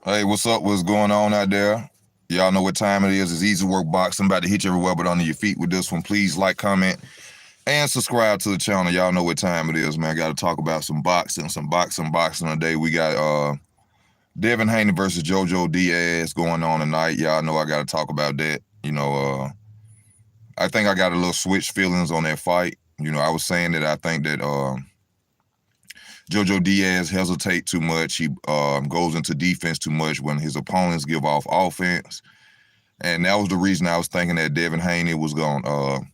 Hey, what's up? What's going on out there? Y'all know what time it is. It's Easy Work Boxing. About to hit you everywhere but under your feet with this one. Please like, comment, and subscribe to the channel. Y'all know what time it is, man. Got to talk about some boxing today. We got Devinhaney versus JoJo Diaz going on tonight. Y'all know I got to talk about that. I think I got a little switch feelings on that fight. I was saying that I think that JoJo Diaz hesitate too much. He goes into defense too much when his opponents give off offense. And that was the reason I was thinking that Devinhaney was going to,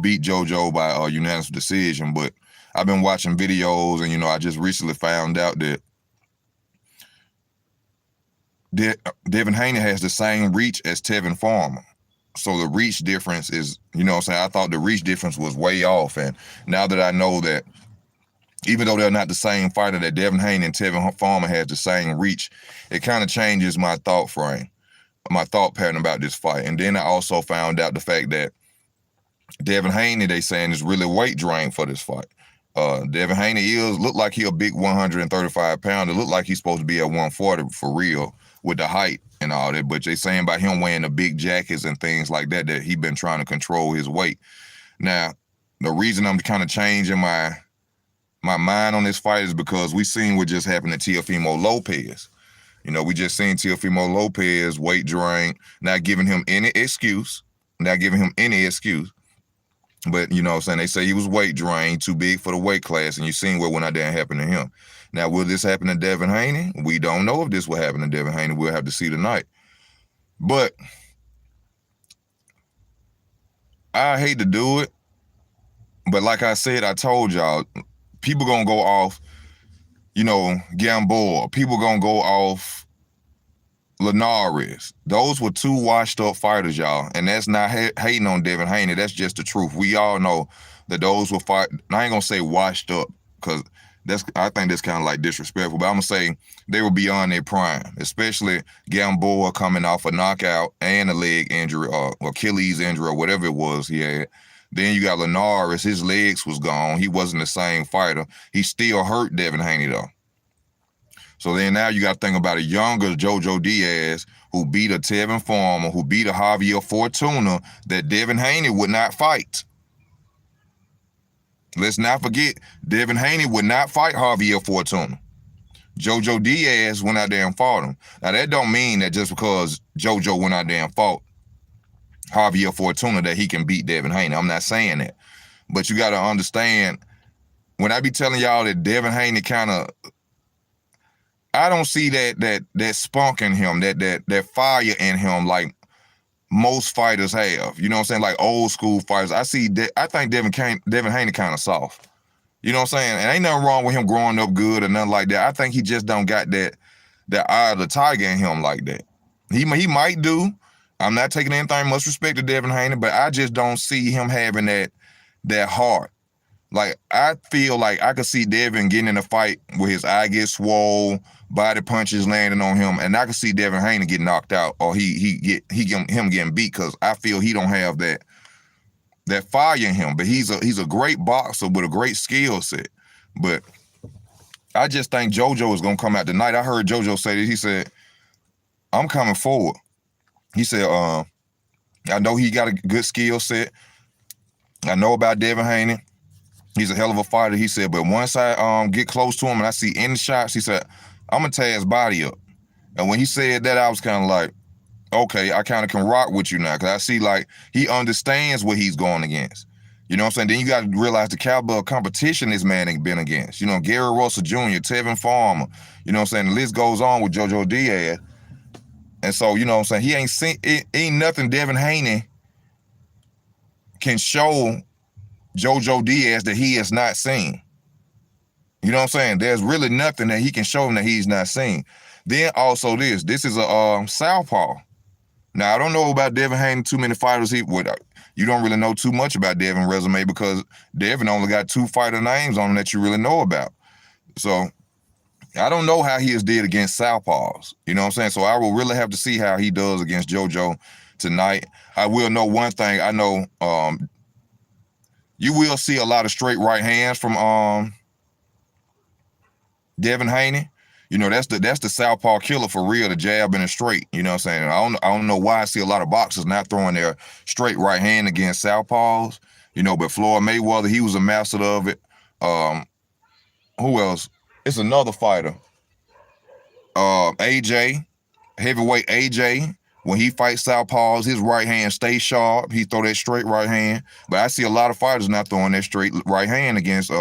beat JoJo by unanimous decision. But I've been watching videos, and, I just recently found out that Devinhaney has the same reach as Tevin Farmer. So the reach difference is, what I'm saying? I thought the reach difference was way off. And now that I know that, even though they're not the same fighter, that Devinhaney and Tevin Farmer has the same reach, it kind of changes my thought pattern about this fight. And then I also found out the fact that Devinhaney, they saying, is really weight drained for this fight. Devinhaney look like he a big 135 pounder. Look like he's supposed to be at 140 for real with the height and all that. But they saying about him wearing the big jackets and things like that, that he been trying to control his weight. Now, the reason I'm kind of changing my mind on this fight is because we seen what just happened to Teofimo Lopez. We just seen Teofimo Lopez weight drain, not giving him any excuse. But, what I'm saying, they say he was weight drained, too big for the weight class, and you seen what went out there and happened to him. Now, will this happen to Devinhaney? We don't know if this will happen to Devinhaney. We'll have to see tonight. But I hate to do it. But like I said, I told y'all, people gonna go off, Gamboa. People gonna go off Linares. Those were two washed up fighters, y'all. And that's not hating on Devinhaney. That's just the truth. We all know that those were I ain't gonna say washed up, because I think that's kind of like disrespectful, but I'm gonna say they were beyond their prime, especially Gamboa coming off a knockout and a leg injury or Achilles injury or whatever it was he had. Then you got Linares, his legs was gone. He wasn't the same fighter. He still hurt Devinhaney though. So then now you got to think about a younger JoJo Diaz who beat a Tevin Farmer, who beat a Javier Fortuna that Devinhaney would not fight. Let's not forget, Devinhaney would not fight Javier Fortuna. JoJo Diaz went out there and fought him. Now that don't mean that just because JoJo went out there and fought Javier Fortuna that he can beat Devinhaney. I'm not saying that. But you got to understand, when I be telling y'all that Devinhaney kind of, I don't see that spunk in him, that fire in him like most fighters have. You know what I'm saying? Like old school fighters. I think Devinhaney kind of soft. You know what I'm saying? And ain't nothing wrong with him growing up good or nothing like that. I think he just don't got that eye of the tiger in him like that. He might do. I'm not taking anything much respect to Devinhaney, but I just don't see him having that heart. Like, I feel like I could see Devin getting in a fight where his eye gets swole, body punches landing on him, and I could see Devinhaney get knocked out or him getting beat, because I feel he don't have that fire in him. But he's a great boxer with a great skill set. But I just think JoJo is gonna come out tonight. I heard JoJo say this. He said, "I'm coming forward." He said, "I know he got a good skill set. I know about Devinhaney. He's a hell of a fighter," he said, "but once I get close to him and I see any shots," he said, "I'm gonna tear his body up." And when he said that, I was kind of like, okay, I kind of can rock with you now, because I see like he understands what he's going against. You know what I'm saying? Then you got to realize the caliber of competition this man ain't been against. Gary Russell Jr., Tevin Farmer, you know what I'm saying? The list goes on with JoJo Diaz. And so, you know what I'm saying? He ain't seen, ain't nothing Devinhaney can show JoJo Diaz that he has not seen. You know what I'm saying? There's really nothing that he can show him that he's not seen. Then also this is a southpaw. Now, I don't know about Devinhaney too many fighters. You don't really know too much about Devin's resume, because Devin only got 2 fighter names on him that you really know about. So I don't know how he has did against southpaws. You know what I'm saying? So I will really have to see how he does against JoJo tonight. I will know one thing. I know you will see a lot of straight right hands from Devinhaney. You know, that's the southpaw killer for real, the jab and the straight. You know what I'm saying? I don't know why I see a lot of boxers not throwing their straight right hand against southpaws. You know, but Floyd Mayweather, he was a master of it. Who else? It's another fighter. AJ, heavyweight AJ. When he fights southpaws, his right hand stays sharp. He throw that straight right hand. But I see a lot of fighters not throwing that straight right hand against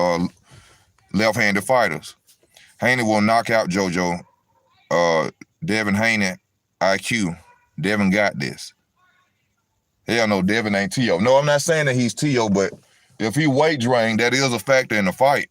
left-handed fighters. Haney will knock out JoJo. Devinhaney, IQ. Devin got this. Hell no, Devin ain't T.O. No, I'm not saying that he's T.O., but if he weight drained, that is a factor in the fight.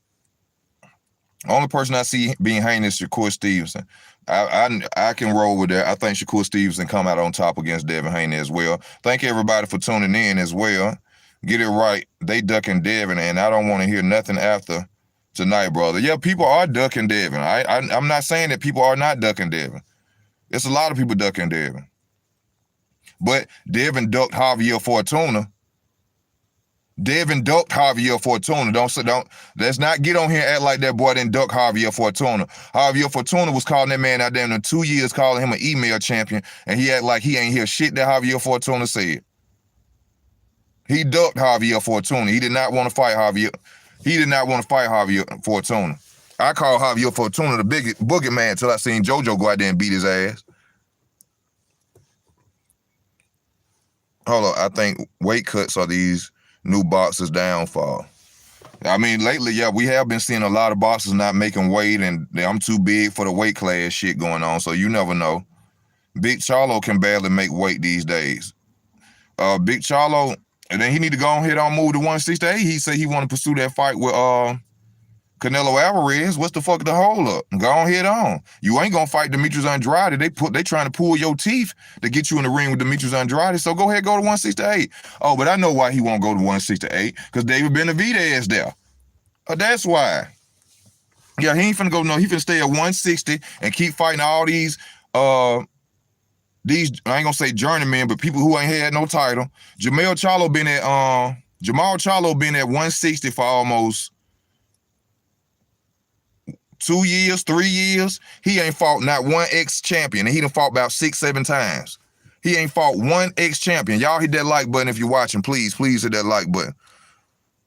Only person I see being Haney is Shakur Stevenson. I can roll with that. I think Shakur Stevenson come out on top against Devinhaney as well. Thank everybody for tuning in as well. Get it right. They ducking Devin, and I don't want to hear nothing after tonight, brother. Yeah, people are ducking Devin. I'm not saying that people are not ducking Devin. It's a lot of people ducking Devin. But Devin ducked Javier Fortuna. Devin ducked Javier Fortuna. Let's not get on here and act like that boy didn't duck Javier Fortuna. Javier Fortuna was calling that man out there in 2 years, calling him an email champion, and he act like he ain't hear shit that Javier Fortuna said. He ducked Javier Fortuna. He did not want to fight Javier. He did not want to fight Javier Fortuna. I call Javier Fortuna the biggest boogeyman until I seen JoJo go out there and beat his ass. Hold on, I think weight cuts are these new boxers' downfall. I mean, lately, yeah, we have been seeing a lot of boxers not making weight, and I'm too big for the weight class shit going on, so you never know. Big Charlo can barely make weight these days. Big Charlo, and then he need to go ahead and move to 168. He said he want to pursue that fight with Canelo Alvarez. What's the fuck the hold up? Go ahead on. You ain't gonna fight Demetrius Andrade. They trying to pull your teeth to get you in the ring with Demetrius Andrade. So go ahead, go to 168. Oh, but I know why he won't go to 168, because David Benavidez there. That's why. Yeah, he ain't finna go. No, he finna stay at 160 and keep fighting all these I ain't gonna say journeymen, but people who ain't had no title. Jamal Charlo been at 160 for almost 2 years, 3 years. He ain't fought not one ex-champion, and he done fought about 6-7 times. He ain't fought one ex-champion. Y'all hit that like button if you're watching. Please hit that like button.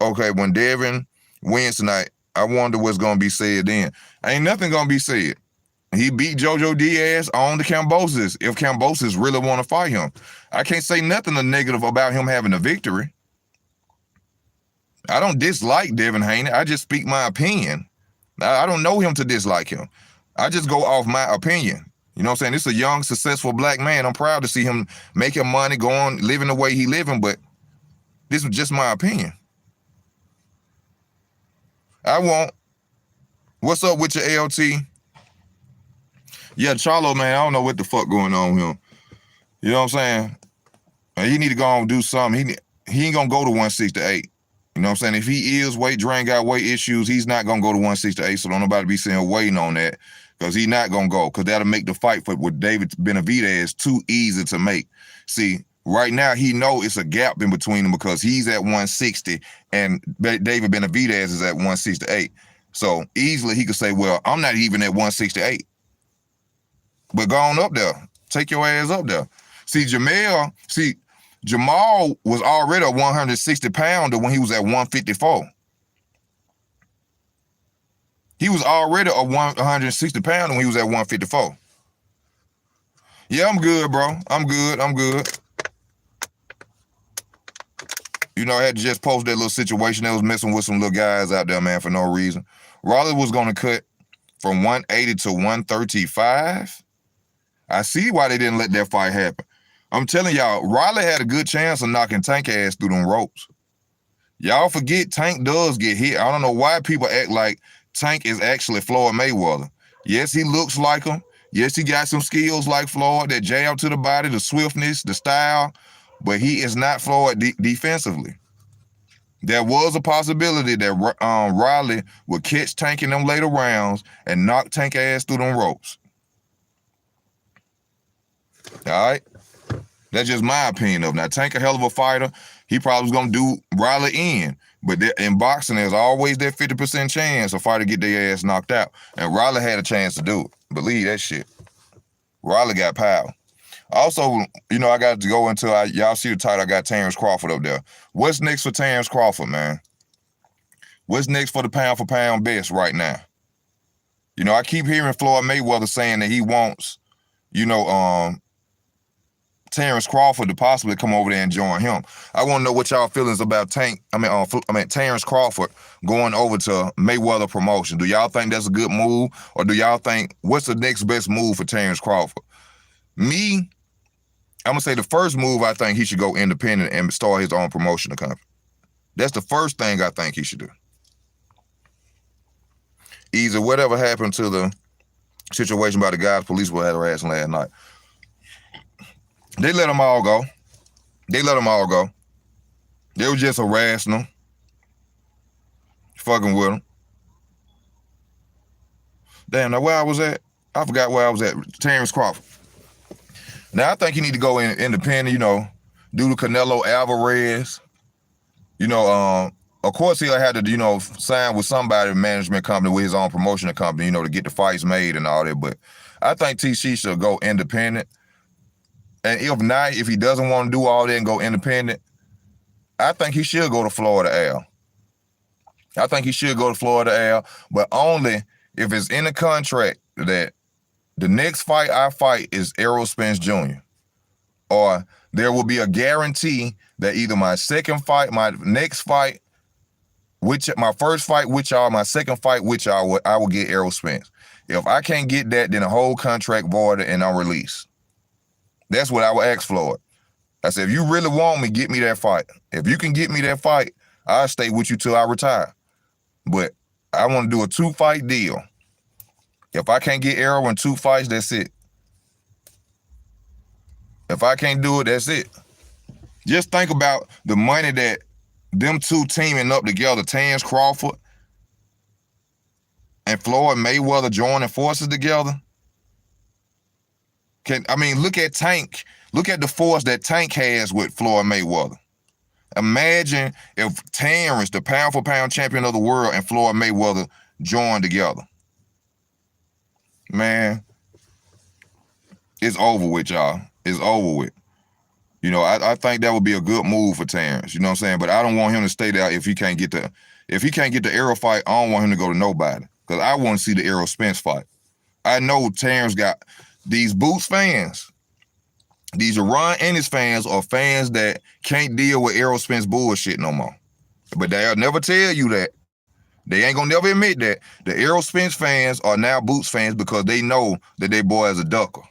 Okay, when Devin wins tonight, I wonder what's gonna be said then. Ain't nothing gonna be said. He beat JoJo Diaz on the Kambosos. If Kambosos really want to fight him, I can't say nothing negative about him having a victory. I don't dislike Devinhaney. I just speak my opinion. I don't know him to dislike him. I just go off my opinion. You know what I'm saying? This is a young, successful black man. I'm proud to see him making money, going, living the way he living, but this is just my opinion. What's up with your LT? Yeah, Charlo, man, I don't know what the fuck going on with him. You know what I'm saying? He need to go on and do something. He ain't gonna go to 168. You know what I'm saying? If he is weight drained, got weight issues, he's not going to go to 168, so don't nobody be saying waiting on that, because he's not going to go, because that'll make the fight with David Benavidez too easy to make. See, right now he know it's a gap in between them, because he's at 160 and David Benavidez is at 168. So easily he could say, well, I'm not even at 168. But go on up there. Take your ass up there. Jamal was already a 160-pounder when he was at 154. He was already a 160-pounder when he was at 154. Yeah, I'm good, bro. I'm good. You know, I had to just post that little situation that was messing with some little guys out there, man, for no reason. Raleigh was going to cut from 180 to 135. I see why they didn't let that fight happen. I'm telling y'all, Riley had a good chance of knocking Tank ass through them ropes. Y'all forget Tank does get hit. I don't know why people act like Tank is actually Floyd Mayweather. Yes, he looks like him. Yes, he got some skills like Floyd, that jab to the body, the swiftness, the style, but he is not Floyd defensively. There was a possibility that Riley would catch Tank in them later rounds and knock Tank ass through them ropes. All right? That's just my opinion of it. Now, Tank a hell of a fighter. he probably was gonna do Riley in. But in boxing, there's always that 50% chance a fighter get their ass knocked out. And Riley had a chance to do it. Believe that shit. Riley got power. Also, you know, I got to go into, y'all see the title, I got Terence Crawford up there. What's next for Terence Crawford, man? What's next for the pound-for-pound best right now? You know, I keep hearing Floyd Mayweather saying that he wants, you know, Terence Crawford to possibly come over there and join him. I want to know what y'all feelings about Terence Crawford going over to Mayweather promotion. Do y'all think that's a good move, or do y'all think what's the next best move for Terence Crawford? Me, I'm gonna say the first move, I think he should go independent and start his own promotional company. That's the first thing I think he should do. Either whatever happened to the situation about the guys police were harassing last night. They let them all go. They were just harassing them. Fucking with them. Damn, now where I was at? I forgot where I was at. Terence Crawford. Now, I think he need to go independent, you know, do the Canelo Alvarez. You know, of course he'll have to, you know, sign with somebody, management company, with his own promotional company, you know, to get the fights made and all that. But I think TC should go independent. And if not, if he doesn't want to do all that and go independent, I think he should go to Florida Al. I think he should go to Florida Al, but only if it's in the contract that the next fight I fight is Errol Spence Jr. Or there will be a guarantee that either my second fight, my next fight, my first fight with y'all, my second fight with y'all, I will get Errol Spence. If I can't get that, then the whole contract voided and I'm released. That's what I would ask Floyd. I said, if you really want me, get me that fight. If you can get me that fight, I'll stay with you till I retire. But I want to do a 2-fight deal. If I can't get Errol in 2 fights, that's it. If I can't do it, that's it. Just think about the money that them two teaming up together, Terence Crawford and Floyd Mayweather joining forces together. Look at Tank. Look at the force that Tank has with Floyd Mayweather. Imagine if Terence, the pound-for-pound champion of the world, and Floyd Mayweather joined together. Man, it's over with, y'all. It's over with. You know, I think that would be a good move for Terence. You know what I'm saying? But I don't want him to stay there if he can't get the Errol fight. I don't want him to go to nobody, because I want to see the Errol Spence fight. I know Terence got these Boots fans. These Ron Ennis fans are fans that can't deal with Errol Spence bullshit no more. But they'll never tell you that. They ain't gonna never admit that. The Errol Spence fans are now Boots fans because they know that their boy is a ducker.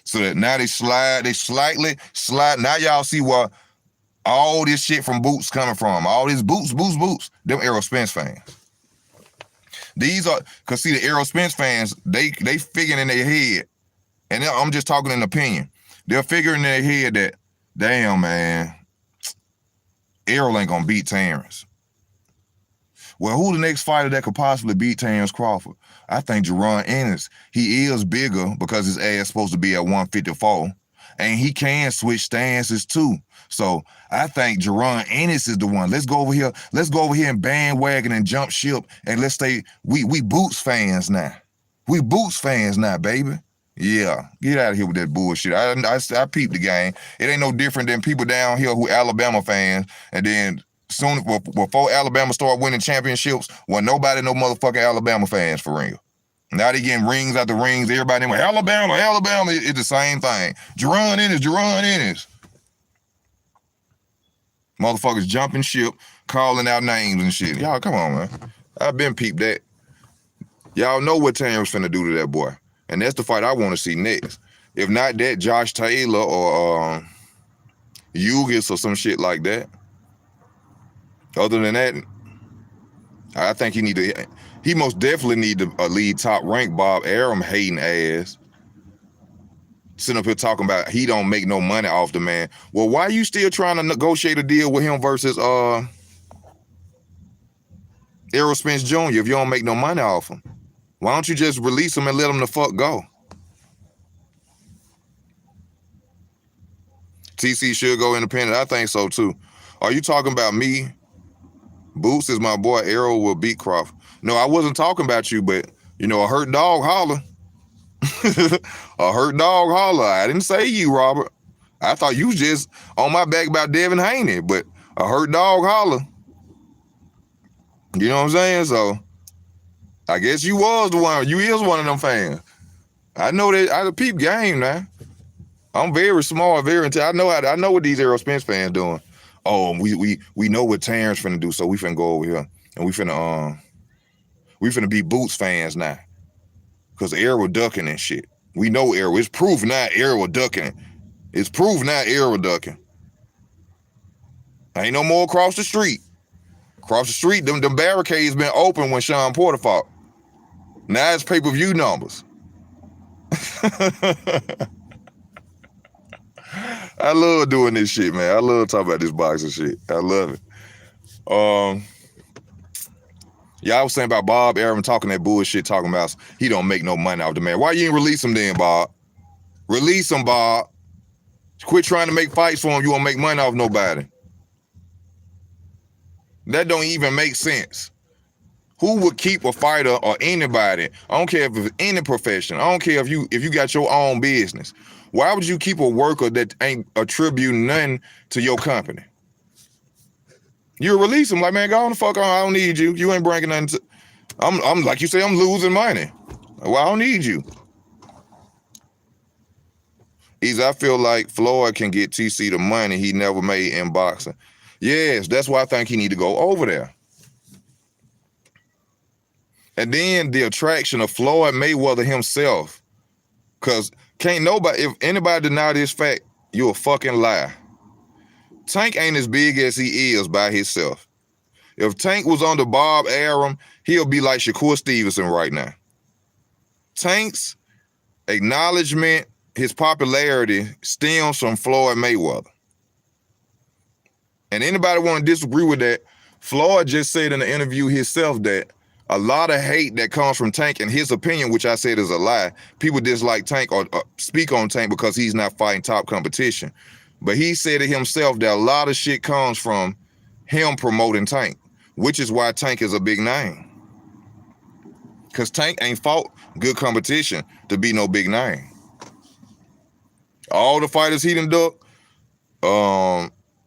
So that now they slightly slide. Now y'all see where all this shit from Boots coming from. All this Boots. Them Errol Spence fans. These are, cause see the Errol Spence fans, they figuring in their head, and I'm just talking in opinion. They're figuring in their head that, damn, man, Errol ain't gonna beat Terence. Well, who the next fighter that could possibly beat Terence Crawford? I think Jaron Ennis. He is bigger because his ass supposed to be at 154, and he can switch stances too. So I think Jaron Ennis is the one. Let's go over here. Let's go over here and bandwagon and jump ship, and let's stay. We Boots fans now. We Boots fans now, baby. Yeah, get out of here with that bullshit. I peeped the game. It ain't no different than people down here who Alabama fans, and then soon before Alabama start winning championships, wasn't nobody no motherfucking Alabama fans for real. Now they getting rings out the rings. Everybody went, Alabama. It's the same thing. Jaron Ennis. Motherfuckers jumping ship, calling out names and shit. Y'all, come on, man. I've been peeped that. Y'all know what Terence finna do to that boy. And that's the fight I want to see next. If not that, Josh Taylor or Ugis or some shit like that. Other than that, I think he most definitely need to lead top rank Bob Arum hating ass. Sitting up here talking about he don't make no money off the man. Well, why are you still trying to negotiate a deal with him versus Errol Spence Jr. if you don't make no money off him? Why don't you just release him and let him the fuck go? TC should go independent. I think so too. Are you talking about me? Boots is my boy. Arrow will beat Crawford. No, I wasn't talking about you, but you know, a hurt dog holler. A hurt dog holler. I didn't say you, Robert. I thought you was just on my back about Devinhaney, but a hurt dog holler. You know what I'm saying? So I guess you was the one. You is one of them fans. I know that I peep game now. I'm very smart, very intelligent. I know what these Errol Spence fans doing. Oh, we know what Terence finna do, so we finna go over here and we finna be Boots fans now. Cause Errol ducking and shit. We know Errol. It's proof now Errol ducking. It's proof now Errol ducking. Ain't no more across the street. Across the street, them barricades been open when Sean Porter fought. Now it's pay-per-view numbers. I love doing this shit, man. I love talking about this boxing shit. I love it. Y'all was saying about Bob Arum talking that bullshit, talking about he don't make no money off the man. Why you ain't release him then, Bob? Release him, Bob. Quit trying to make fights for him. You won't make money off nobody. That don't even make sense. Who would keep a fighter or anybody? I don't care if it's any profession. I don't care if you got your own business. Why would you keep a worker that ain't attributing nothing to your company? You release him like, man, go on the fuck on. I don't need you. You ain't bringing nothing to. I'm like you say, I'm losing money. Well, I don't need you. I feel like Floyd can get TC the money he never made in boxing. Yes, that's why I think he need to go over there. And then the attraction of Floyd Mayweather himself. Because can't nobody, if anybody deny this fact, you a fucking lie. Tank ain't as big as he is by himself. If Tank was under Bob Arum, he'll be like Shakur Stevenson right now. Tank's acknowledgement, his popularity stems from Floyd Mayweather. And anybody want to disagree with that, Floyd just said in the interview himself that a lot of hate that comes from Tank, in his opinion, which I said is a lie, people dislike Tank or speak on Tank because he's not fighting top competition. But he said it himself that a lot of shit comes from him promoting Tank, which is why Tank is a big name. Because Tank ain't fought good competition to be no big name. All the fighters he done duck,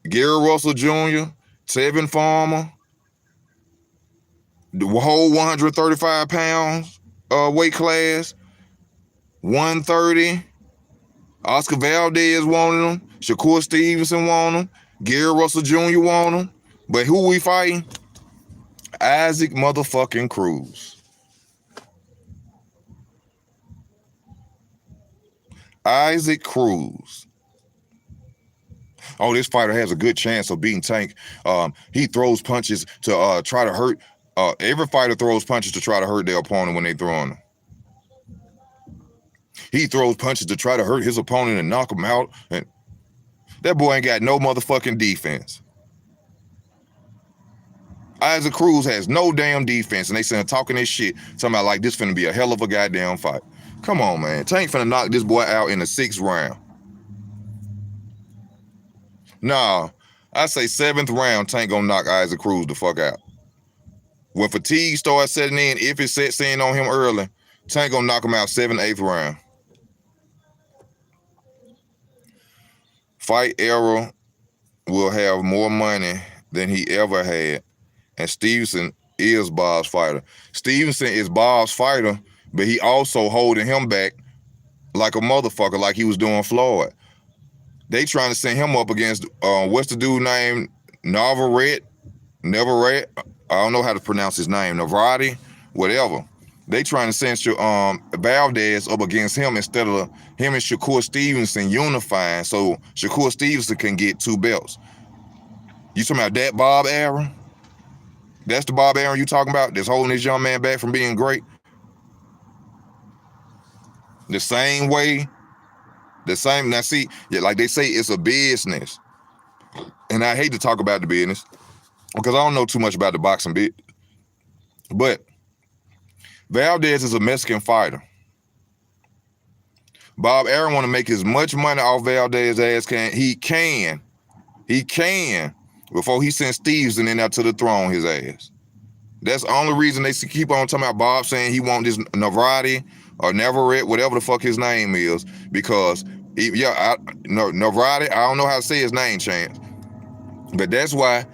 Gary Russell Jr., Tevin Farmer, the whole 135 pounds weight class, 130. Oscar Valdez wanted him. Shakur Stevenson wanted him. Gary Russell Jr. wanted him. But who we fighting? Isaac motherfucking Cruz. Isaac Cruz. Oh, this fighter has a good chance of beating Tank. He throws punches to try to hurt. Every fighter throws punches to try to hurt their opponent when they throwing them. He throws punches to try to hurt his opponent and knock him out. And that boy ain't got no motherfucking defense. Isaac Cruz has no damn defense, and they saying talking this shit, talking about like this finna be a hell of a goddamn fight. Come on, man. Tank finna knock this boy out in the 6th round. Nah, I say 7th round, Tank gonna knock Isaac Cruz the fuck out. When fatigue starts setting in, if it sets in on him early, Tank gonna knock him out 7th, 8th round. Fight Errol will have more money than he ever had, and Stevenson is Bob's fighter. Stevenson is Bob's fighter, but he also holding him back like a motherfucker, like he was doing Floyd. They trying to send him up against, what's the dude named? Navarrete? I don't know how to pronounce his name. Navarrete? Whatever. They trying to send Valdez up against him instead of him and Shakur Stevenson unifying so Shakur Stevenson can get 2 belts. You talking about that Bob Arum? That's the Bob Arum you talking about that's holding this young man back from being great? The same way, now see, yeah, like they say, it's a business. And I hate to talk about the business because I don't know too much about the boxing bit. But Valdez is a Mexican fighter. Bob Arum want to make as much money off Valdez as he can. before he sent Stevenson in there to the throne, his ass. That's the only reason they keep on talking about Bob saying he want this Navarrete or Navarrete, whatever the fuck his name is, because Navarrete, I don't know how to say his name, Chance, but that's why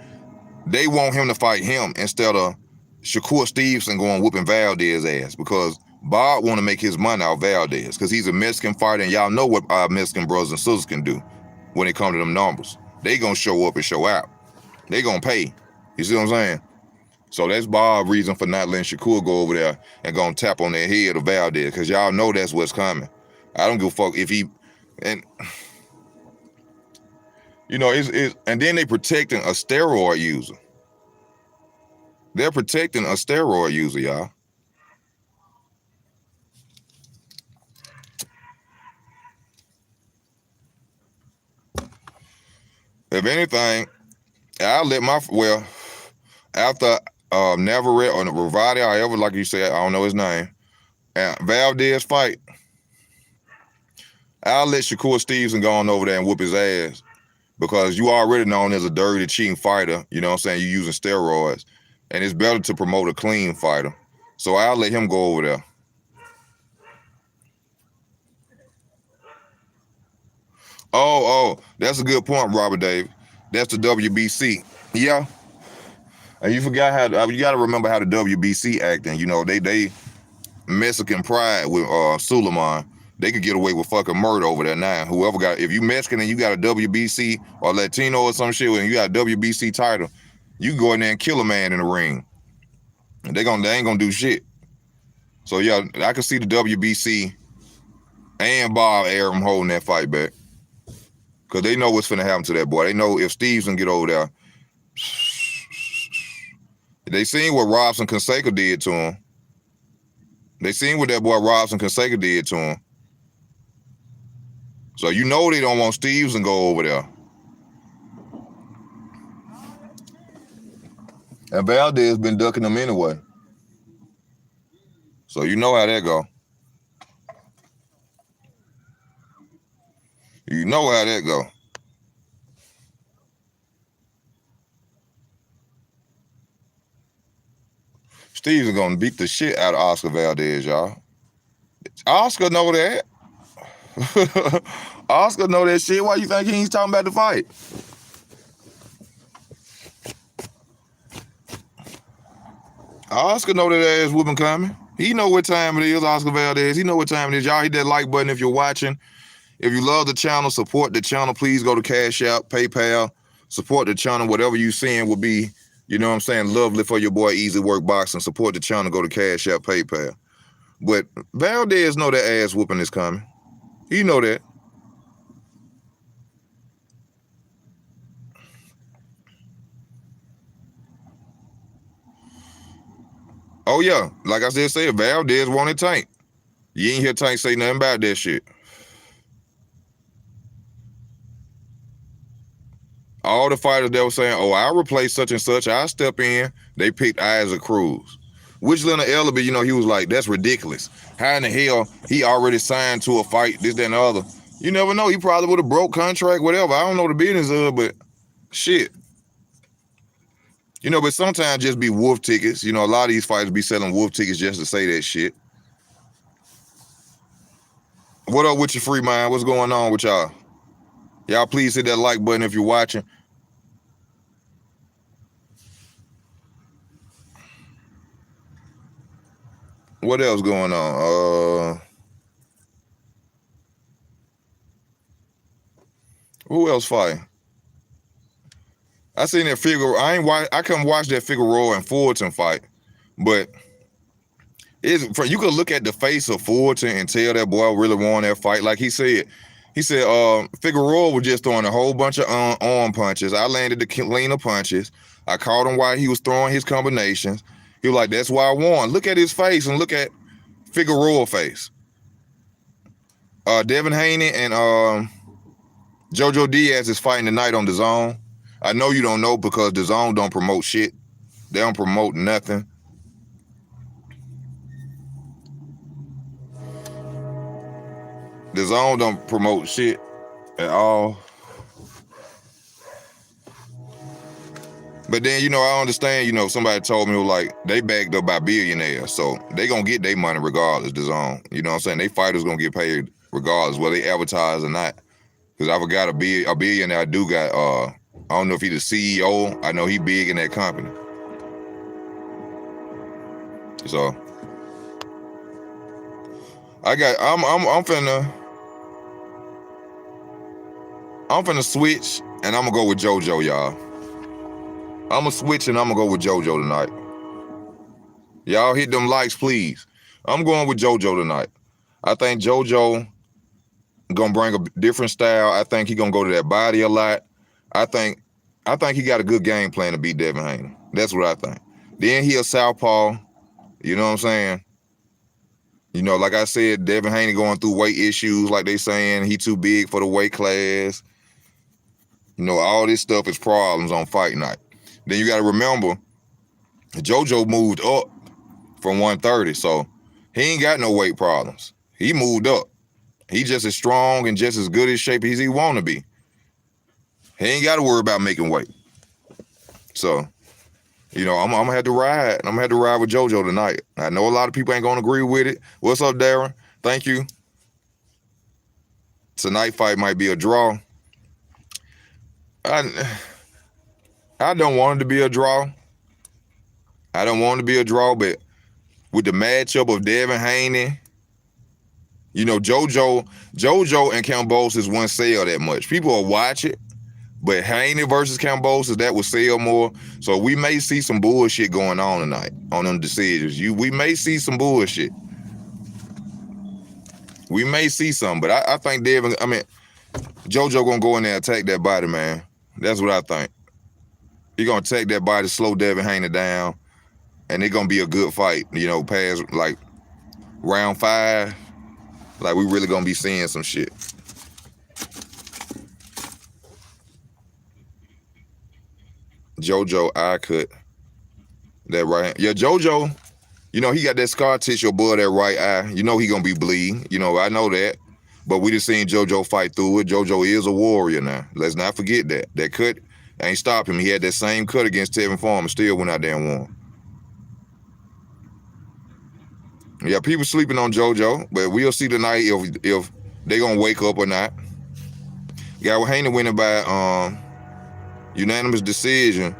they want him to fight him instead of Shakur Stevenson going whooping Valdez's ass, because Bob want to make his money out of Valdez because he's a Mexican fighter, and y'all know what our Mexican brothers and sisters can do when it comes to them numbers. They gonna show up and show out. They gonna pay. You see what I'm saying? So that's Bob's reason for not letting Shakur go over there and gonna tap on their head of Valdez, because y'all know that's what's coming. I don't give a fuck if he, and you know, and then they protecting a steroid user. They're protecting a steroid user, y'all. If anything, I'll let after Navarrete or Ravati, however, like you said, I don't know his name, and Valdez fight, I'll let Shakur Stevenson go on over there and whoop his ass, because you already known as a dirty, cheating fighter. You know what I'm saying? You're using steroids, and it's better to promote a clean fighter. So I'll let him go over there. Oh, that's a good point, Robert Dave. That's the WBC. Yeah. And you forgot how, you got to remember how the WBC acting. You know, they Mexican pride with Suleiman. They could get away with fucking murder over there now. Whoever if you Mexican and you got a WBC or Latino or some shit, and you got a WBC title, you can go in there and kill a man in the ring. And they ain't gonna do shit. So yeah, I can see the WBC and Bob Arum holding that fight back, because they know what's finna happen to that boy. They know if Stevenson get over there, they seen what Robson Fonseca did to him. They seen what that boy Robson Fonseca did to him. So you know they don't want Stevenson go over there. And Valdez been ducking them anyway. So you know how that go. You know how that go. Stevenson gonna beat the shit out of Oscar Valdez, y'all. Oscar know that. Oscar know that shit. Why you think he ain't talking about the fight? Oscar know that ass whooping coming. He know what time it is, Oscar Valdez. He know what time it is. Y'all hit that like button if you're watching. If you love the channel, support the channel. Please go to Cash App, PayPal. Support the channel. Whatever you seeing will be, you know what I'm saying, lovely for your boy Easy Work Boxing. Support the channel. Go to Cash App, PayPal. But Valdez know that ass whooping is coming. He know that. Oh yeah, like I said, Valdez wanted Tank. You ain't hear Tank say nothing about that shit. All the fighters that were saying, oh, I'll replace such and such, I'll step in, they picked Isaac Cruz. Which Leonard Ellaby, you know, he was like, that's ridiculous. How in the hell he already signed to a fight, this, that, and the other? You never know. He probably would have broke contract, whatever. I don't know the business of, but shit. You know, but sometimes just be wolf tickets. You know, a lot of these fighters be selling wolf tickets just to say that shit. What up with your free mind? What's going on with y'all? Y'all please hit that like button if you're watching. What else going on? Who else fighting? I seen that Figueroa. I couldn't watch that Figueroa and Fulton fight, but you could look at the face of Fulton and tell that boy really won that fight. Like he said Figueroa was just throwing a whole bunch of arm punches. I landed the cleaner punches. I caught him while he was throwing his combinations. He was like, that's why I won. Look at his face and look at Figueroa face. Devinhaney and JoJo Diaz is fighting tonight on DAZN. I know you don't know because DAZN don't promote shit. They don't promote nothing. DAZN don't promote shit at all. But then, I understand, somebody told me, like, they backed up by billionaires, so they gonna get their money regardless, the zone. You know what I'm saying? They fighters gonna get paid regardless, whether they advertise or not. Because I forgot a billionaire I do got, I don't know if he's the CEO. I know he big in that company. So I'm finna switch, and I'm gonna go with JoJo, y'all. I'm gonna switch, and I'm gonna go with JoJo tonight. Y'all hit them likes, please. I'm going with JoJo tonight. I think JoJo gonna bring a different style. I think he gonna go to that body a lot. I think he got a good game plan to beat Devinhaney. That's what I think. Then he a southpaw. You know what I'm saying? Like I said, Devinhaney going through weight issues, like they saying he too big for the weight class. All this stuff is problems on fight night. Then you got to remember, JoJo moved up from 130, so he ain't got no weight problems. He moved up. He just as strong and just as good in shape as he want to be. He ain't got to worry about making weight. So, I'm gonna have to ride. I'm gonna have to ride with JoJo tonight. I know a lot of people ain't gonna agree with it. What's up, Darren? Thank you. Tonight fight might be a draw. I don't want it to be a draw. I don't want it to be a draw, but with the matchup of Devinhaney, JoJo and Kambosos won't sell that much. People will watch it, but Haney versus Kambosos, that would sell more. So we may see some bullshit going on tonight on them decisions. We may see some bullshit. We may see some, but I think JoJo gonna go in there and attack that body, man. That's what I think. He gonna attack that body, slow Devinhaney down, and it's gonna be a good fight. Past like round 5, like we really gonna be seeing some shit. JoJo eye cut that right hand. Yeah, JoJo, he got that scar tissue above that right eye. He gonna be bleeding. I know that. But we just seen JoJo fight through it. JoJo is a warrior now. Let's not forget that. That cut ain't stopped him. He had that same cut against Tevin Farmer, still went out there and won. Yeah, people sleeping on JoJo, but we'll see tonight if they gonna wake up or not. Yeah, Haney winning by unanimous decision,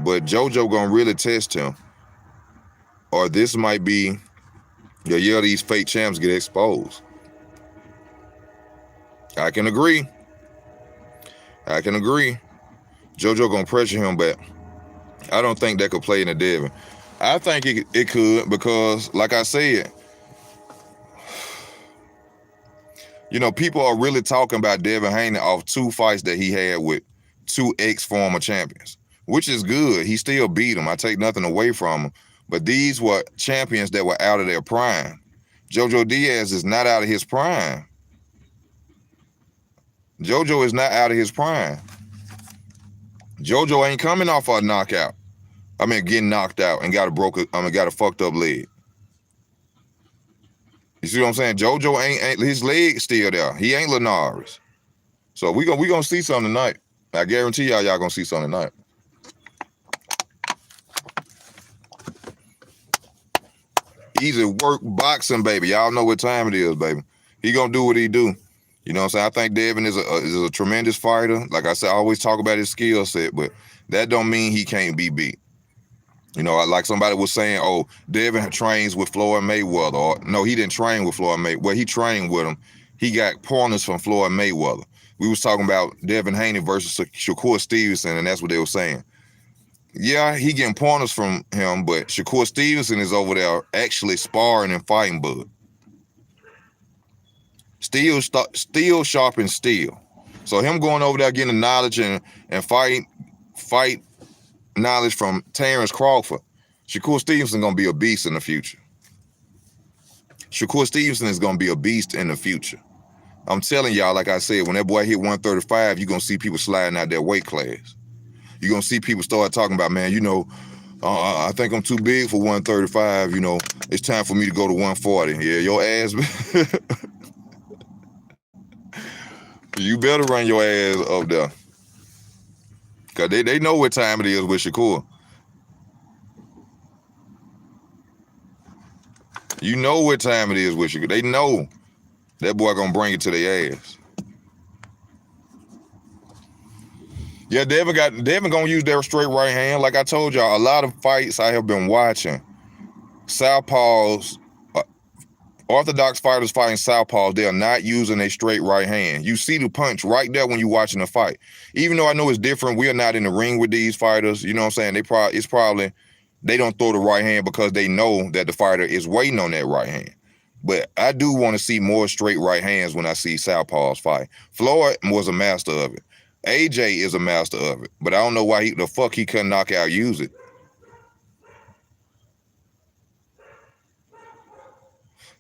but JoJo gonna really test him. Or this might be the year these fake champs get exposed. I can agree. JoJo gonna pressure him, but I don't think that could play in the Devin. I think it could because, like I said, people are really talking about Devinhaney off 2 fights that he had with 2 ex-former champions, which is good. He still beat them. I take nothing away from him. But these were champions that were out of their prime. JoJo Diaz is not out of his prime. JoJo is not out of his prime. JoJo ain't coming off a knockout. Getting knocked out and got a fucked up leg. You see what I'm saying? JoJo ain't his leg still there. He ain't Linares. So we gonna see something tonight. I guarantee y'all gonna see something tonight. Easy work boxing, baby. Y'all know what time it is, baby. He gonna do what he do. You know what I'm saying? I think Devin is a tremendous fighter. Like I said, I always talk about his skill set, but that don't mean he can't be beat. Like somebody was saying, oh, Devin trains with Floyd Mayweather. Or, no, he didn't train with Floyd Mayweather. Well, he trained with him. He got pointers from Floyd Mayweather. We was talking about Devinhaney versus Shakur Stevenson, and that's what they were saying. Yeah, he getting pointers from him, but Shakur Stevenson is over there actually sparring and fighting Bud. Steel sharpens steel. So him going over there getting the knowledge and fight knowledge from Terence Crawford. Shakur Stevenson gonna be a beast in the future. Shakur Stevenson is gonna be a beast in the future. I'm telling y'all, like I said, when that boy hit 135, you're gonna see people sliding out their weight class. You're gonna see people start talking about, man, I think I'm too big for 135. It's time for me to go to 140. Yeah, your ass. You better run your ass up there. Cause they know what time it is with Shakur. You know what time it is with Shakur. They know that boy gonna bring it to their ass. Yeah, Devin gonna use their straight right hand. Like I told y'all, a lot of fights I have been watching, southpaws, orthodox fighters fighting southpaws, they are not using a straight right hand. You see the punch right there when you're watching the fight. Even though I know it's different, we are not in the ring with these fighters. You know what I'm saying? It's probably they don't throw the right hand because they know that the fighter is waiting on that right hand. But I do want to see more straight right hands when I see southpaws fight. Floyd was a master of it. AJ is a master of it. But I don't know why the fuck he couldn't knock out use it.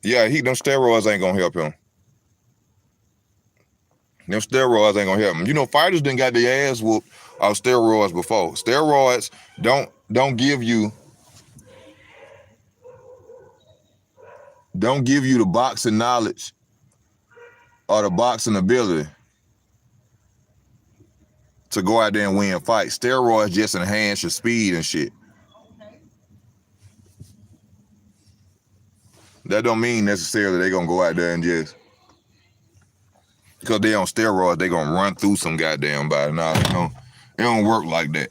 Yeah, them steroids ain't gonna help him. Them steroids ain't gonna help him. You know, fighters done got their ass whooped off steroids before. Steroids don't give you the boxing knowledge or the boxing ability to go out there and win fights. Steroids just enhance your speed and shit. That don't mean necessarily they gonna go out there and just because they on steroids, they gonna run through some goddamn body. Nah, it don't work like that.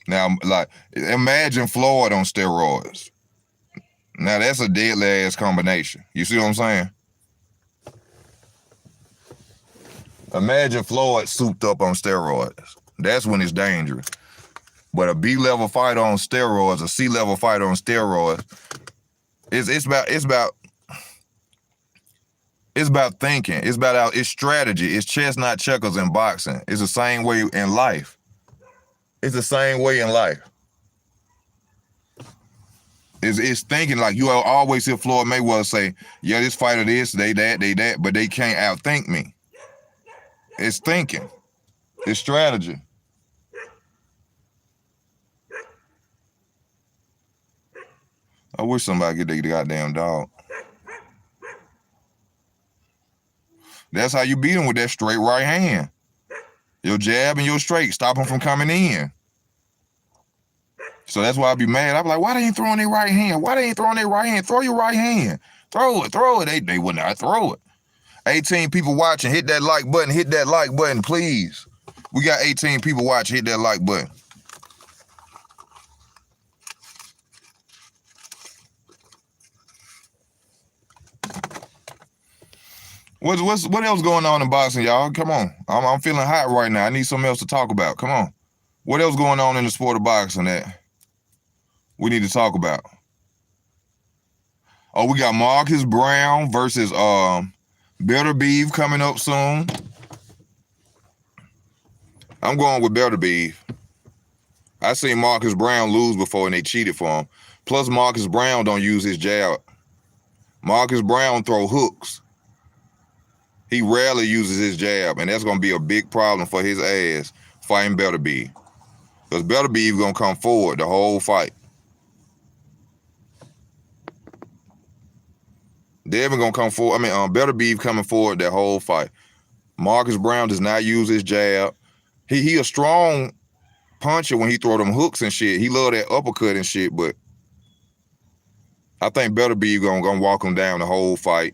Now, like, imagine Floyd on steroids. Now, that's a deadly ass combination. You see what I'm saying? Imagine Floyd souped up on steroids. That's when it's dangerous. But a B-level fighter on steroids, a C-level fighter on steroids, it's about thinking. It's strategy. It's chess, not checkers in boxing. It's the same way in life. It's the same way in life. It's thinking. Like you always hear Floyd Mayweather say, yeah, this fighter this, they that, but they can't outthink me. It's thinking. It's strategy. I wish somebody get the goddamn dog. That's how you beat him, with that straight right hand. Your jab and your straight, stop him from coming in. So that's why I be mad. I be like, why they ain't throwing their right hand? Why they ain't throwing their right hand? Throw your right hand. Throw it. They would not throw it. 18 people watching, hit that like button, please. We got 18 people watching, hit that like button. What else going on in boxing, y'all? Come on. I'm feeling hot right now. I need something else to talk about. Come on. What else going on in the sport of boxing that we need to talk about? Oh, we got Marcus Brown versus Better Beef coming up soon. I'm going with Better Beef. I seen Marcus Brown lose before and they cheated for him. Plus, Marcus Brown don't use his jab. Marcus Brown throw hooks. He rarely uses his jab, and that's going to be a big problem for his ass fighting Better Beef. Because Better Beef going to come forward the whole fight. Devin going to come forward. Better Beef coming forward that whole fight. Marcus Brown does not use his jab. He a strong puncher when he throw them hooks and shit. He love that uppercut and shit, but I think Better Beef gonna walk him down the whole fight.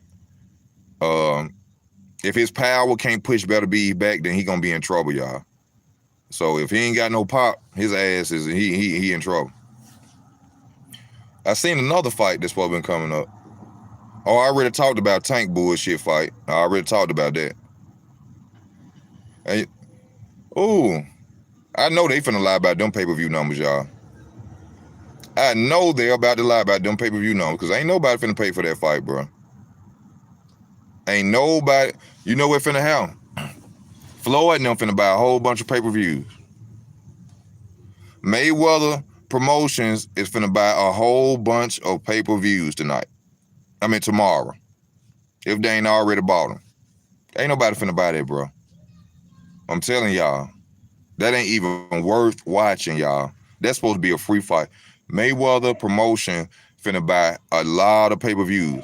If his power can't push Better Beef back, then he gonna be in trouble, y'all. So if he ain't got no pop, his ass is he in trouble. I seen another fight that's probably been coming up. Oh, I already talked about Tank bullshit fight. I already talked about that. And, I know they finna lie about them pay-per-view numbers, y'all. I know they're about to lie about them pay-per-view numbers, because ain't nobody finna pay for that fight, bro. Ain't nobody. You know what finna happen? Floyd and them finna buy a whole bunch of pay-per-views. Mayweather Promotions is finna buy a whole bunch of pay-per-views tomorrow. If they ain't already bought them. Ain't nobody finna buy that, bro. I'm telling y'all. That ain't even worth watching, y'all. That's supposed to be a free fight. Mayweather Promotion finna buy a lot of pay-per-views.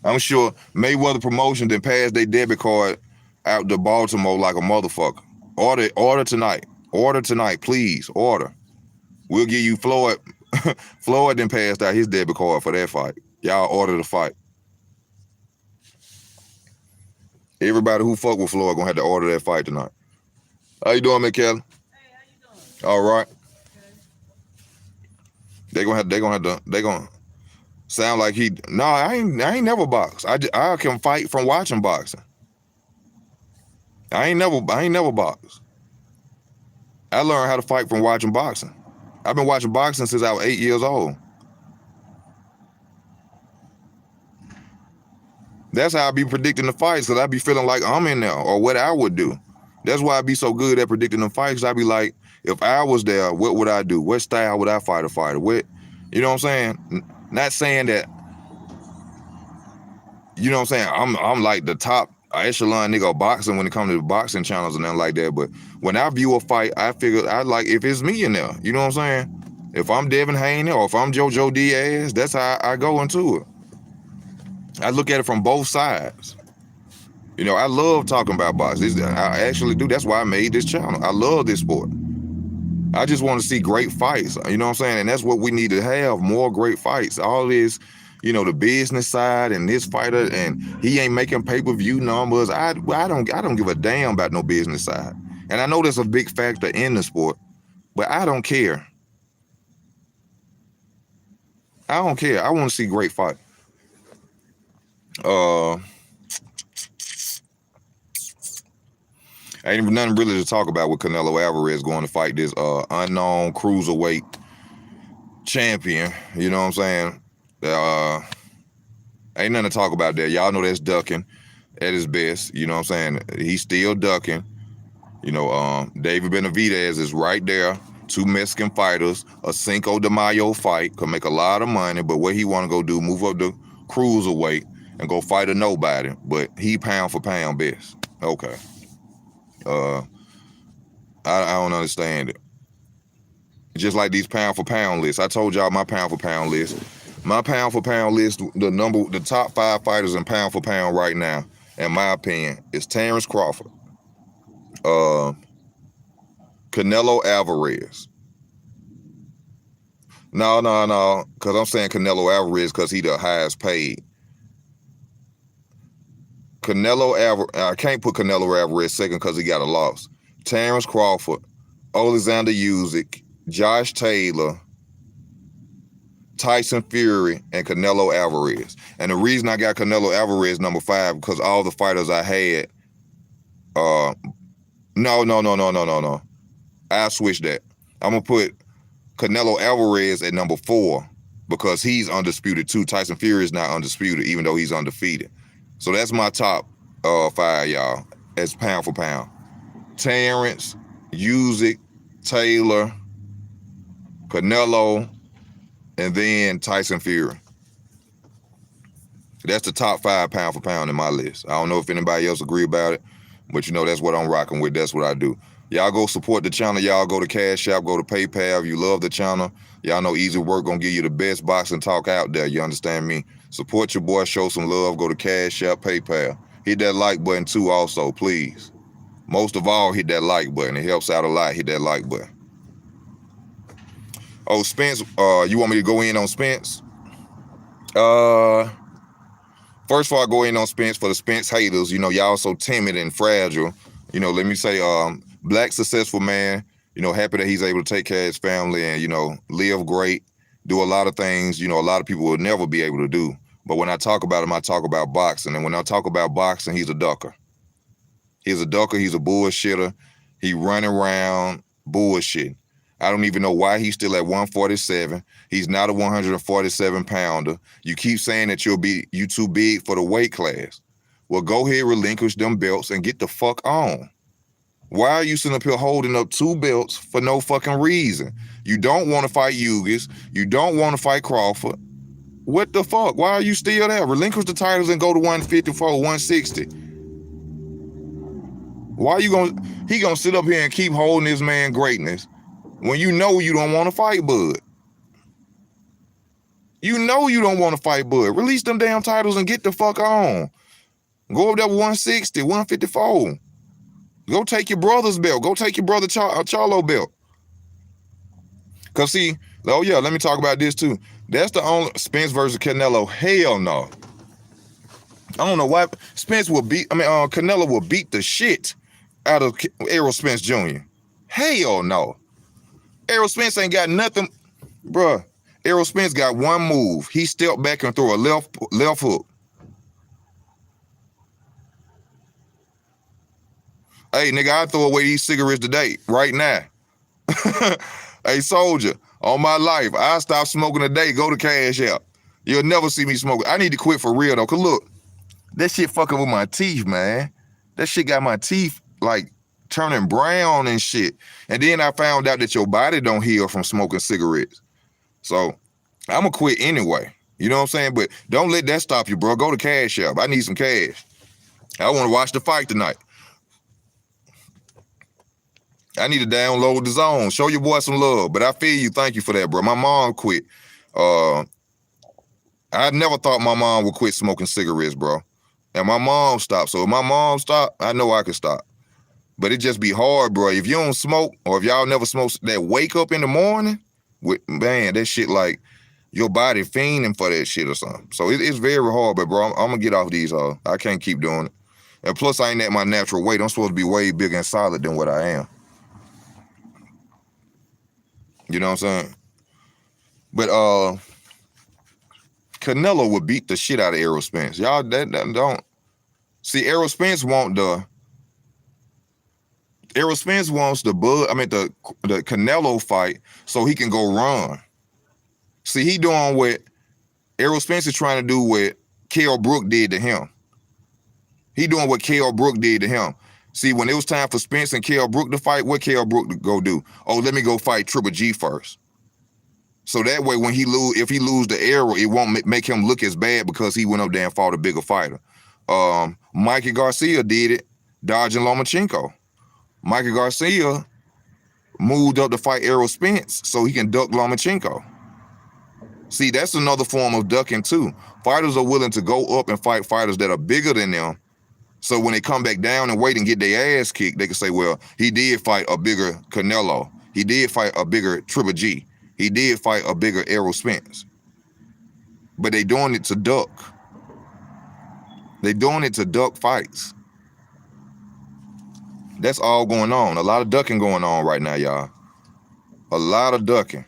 I'm sure Mayweather Promotion done passed their debit card out to Baltimore like a motherfucker. Order tonight. Order tonight, please. Order. We'll give you Floyd. Floyd then passed out his debit card for that fight. Y'all order the fight. Everybody who fuck with Floyd gonna have to order that fight tonight. How you doing, McKelly? Hey, how you doing? All right. Okay. They gonna sound like he. No, I ain't never boxed. I can fight from watching boxing. I ain't never boxed. I learned how to fight from watching boxing. I've been watching boxing since I was 8 years old. That's how I be predicting the fights, because I be feeling like I'm in there, or what I would do. That's why I be so good at predicting the fights. I be like, if I was there, what would I do? What style would I fight a fighter? What, you know what I'm saying? Not saying that, you know what I'm saying, I'm like the top echelon nigga of boxing when it comes to boxing channels and nothing like that. But when I view a fight, I figure I like if it's me in there. You know what I'm saying? If I'm Devinhaney or if I'm JoJo Diaz, that's how I go into it. I look at it from both sides. You know, I love talking about boxing. I actually do. That's why I made this channel. I love this sport. I just want to see great fights. You know what I'm saying? And that's what we need to have, more great fights. All this, you know, the business side and this fighter, and he ain't making pay-per-view numbers. I don't give a damn about no business side. And I know that's a big factor in the sport, but I don't care. I don't care. I want to see great fight. Ain't even nothing really to talk about with Canelo Alvarez going to fight this unknown cruiserweight champion. You know what I'm saying? Ain't nothing to talk about there. Y'all know that's ducking at his best. You know what I'm saying? He's still ducking. You know, David Benavidez is right there. Two Mexican fighters. A Cinco de Mayo fight. Could make a lot of money. But what he want to go do, move up the cruiserweight and go fight a nobody. But he pound for pound best. Okay. I don't understand it. Just like these pound for pound lists. I told y'all my pound for pound list. My pound for pound list, the top 5 fighters in pound for pound right now, in my opinion, is Terence Crawford, Canelo Alvarez. No, because I'm saying Canelo Alvarez because he the highest paid. I can't put Canelo Alvarez second because he got a loss. Terence Crawford, Alexander Usyk, Josh Taylor, Tyson Fury, and Canelo Alvarez. And the reason I got Canelo Alvarez number 5 because all the fighters I had. No. I'll switch that. I'm gonna put Canelo Alvarez at number 4 because he's undisputed too. Tyson Fury is not undisputed, even though he's undefeated. So that's my top 5, y'all, as pound for pound. Terence, Usyk, Taylor, Canelo, and then Tyson Fury. That's the top 5 pound for pound in my list. I don't know if anybody else agree about it, but you know that's what I'm rocking with. That's what I do. Y'all go support the channel. Y'all go to Cash App, go to PayPal. If you love the channel, y'all know Easy Work gonna give you the best boxing talk out there. You understand me? Support your boy. Show some love. Go to Cash App, PayPal. Hit that like button too also, please. Most of all, hit that like button. It helps out a lot. Hit that like button. Oh, Spence, you want me to go in on Spence? First of all, I go in on Spence for the Spence haters. You know, y'all so timid and fragile. You know, let me say, black successful man, you know, happy that he's able to take care of his family and, you know, live great, do a lot of things, you know, a lot of people will never be able to do. But when I talk about him, I talk about boxing. And when I talk about boxing, he's a ducker. He's a ducker. He's a bullshitter. He running around bullshit. I don't even know why he's still at 147. He's not a 147 pounder. You keep saying that you too big for the weight class. Well, go ahead, relinquish them belts and get the fuck on. Why are you sitting up here holding up 2 belts for no fucking reason? You don't want to fight Ugas. You don't want to fight Crawford. What the fuck? Why are you still there? Relinquish the titles and go to 154, 160. Why are you he gonna sit up here and keep holding this man greatness when you know you don't want to fight Bud? You know you don't want to fight Bud. Release them damn titles and get the fuck on. Go up there 160, 154. Go take your brother's belt. Go take your brother Charlo belt. Cause see, oh yeah, let me talk about this too. That's the only Spence versus Canelo. Hell no. I don't know why Spence will beat. Canelo will beat the shit out of Errol Spence Jr. Hell no. Errol Spence ain't got nothing, bruh. Errol Spence got one move. He stepped back and threw a left hook. Hey, nigga, I throw away these cigarettes today, right now. Hey, soldier, on my life, I stop smoking today. Go to Cash App. You'll never see me smoking. I need to quit for real, though, because look, that shit fucking with my teeth, man. That shit got my teeth, like, turning brown and shit. And then I found out that your body don't heal from smoking cigarettes. So, I'm going to quit anyway. You know what I'm saying? But don't let that stop you, bro. Go to Cash App. I need some cash. I want to watch the fight tonight. I need to download the zone. Show your boy some love. But I feel you. Thank you for that, bro. My mom quit. I never thought my mom would quit smoking cigarettes, bro. And my mom stopped. So if my mom stopped, I know I could stop. But it just be hard, bro. If you don't smoke, or if y'all never smoke, that wake up in the morning, man, that shit like your body fiending for that shit or something. So it's very hard, but bro, I'm going to get off these. I can't keep doing it. And plus, I ain't at my natural weight. I'm supposed to be way bigger and solid than what I am. You know what I'm saying? But Canelo would beat the shit out of Errol Spence. Y'all that don't see. Errol Spence wants the Canelo fight so he can go run. See, he doing what Errol Spence is trying to do what Kell Brook did to him. He doing what Kell Brook did to him. See, when it was time for Spence and Kell Brook to fight, what Kell Brook to go do? Oh, let me go fight Triple G first. So that way, when if he lose the Errol, it won't make him look as bad because he went up there and fought a bigger fighter. Mikey Garcia did it, dodging Lomachenko. Mikey Garcia moved up to fight Errol Spence so he can duck Lomachenko. See, that's another form of ducking too. Fighters are willing to go up and fight fighters that are bigger than them. So when they come back down and wait and get their ass kicked, they can say, well, he did fight a bigger Canelo. He did fight a bigger Triple G. He did fight a bigger Errol Spence. But they doing it to duck. They doing it to duck fights. That's all going on. A lot of ducking going on right now, y'all. A lot of ducking.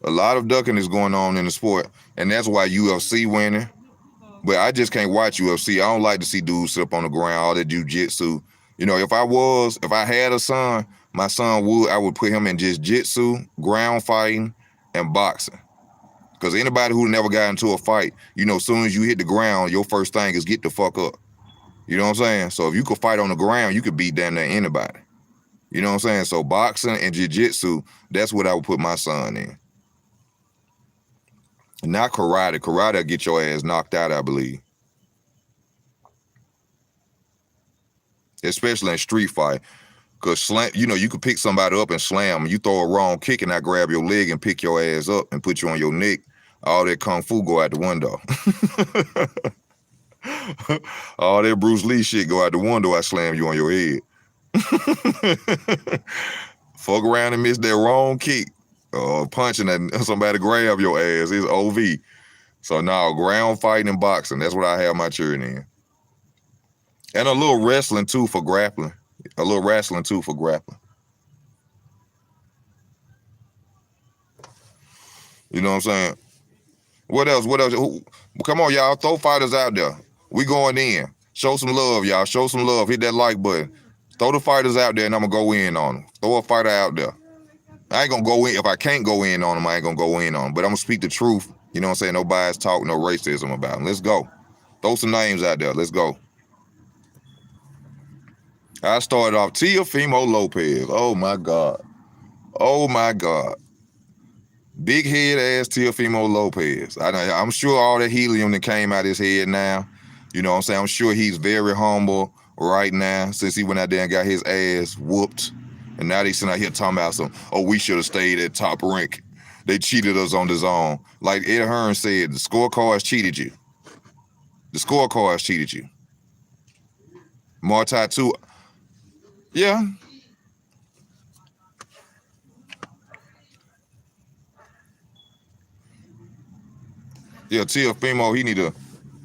A lot of ducking is going on in the sport, and that's why UFC winning. But I just can't watch UFC. I don't like to see dudes sit up on the ground, all that jiu-jitsu. You know, if I had a son, my son I would put him in just jiu-jitsu, ground fighting, and boxing. Because anybody who never got into a fight, you know, as soon as you hit the ground, your first thing is get the fuck up. You know what I'm saying? So if you could fight on the ground, you could beat damn near anybody. You know what I'm saying? So boxing and jiu-jitsu, that's what I would put my son in. Not karate. Karate will get your ass knocked out, I believe. Especially in street fight. Because, you know, you could pick somebody up and slam them. You throw a wrong kick and I grab your leg and pick your ass up and put you on your neck. All that kung fu go out the window. All that Bruce Lee shit go out the window. I slam you on your head. Fuck around and miss that wrong kick. Punching and somebody grab your ass is OV. So now ground fighting and boxing, that's what I have my children in. And a little wrestling too for grappling. You know what I'm saying? What else? Come on, y'all. Throw fighters out there. We going in. Show some love, y'all. Show some love. Hit that like button. Throw the fighters out there and I'm going to go in on them. Throw a fighter out there. I ain't gonna go in. If I can't go in on them, I ain't gonna go in on them. But I'm gonna speak the truth. You know what I'm saying? No bias talk, no racism about them. Let's go. Throw some names out there. Let's go. I started off Teofimo Lopez. Oh my God. Oh my God. Big head ass Teofimo Lopez. I'm sure all that helium that came out his head now. You know what I'm saying? I'm sure he's very humble right now since he went out there and got his ass whooped. And now they sitting out here talking about we should have stayed at top rank. They cheated us on the zone. Like Ed Hearn said, the scorecards cheated you. The scorecards cheated you. Martai too. Yeah. Yeah, Teofimo, he need to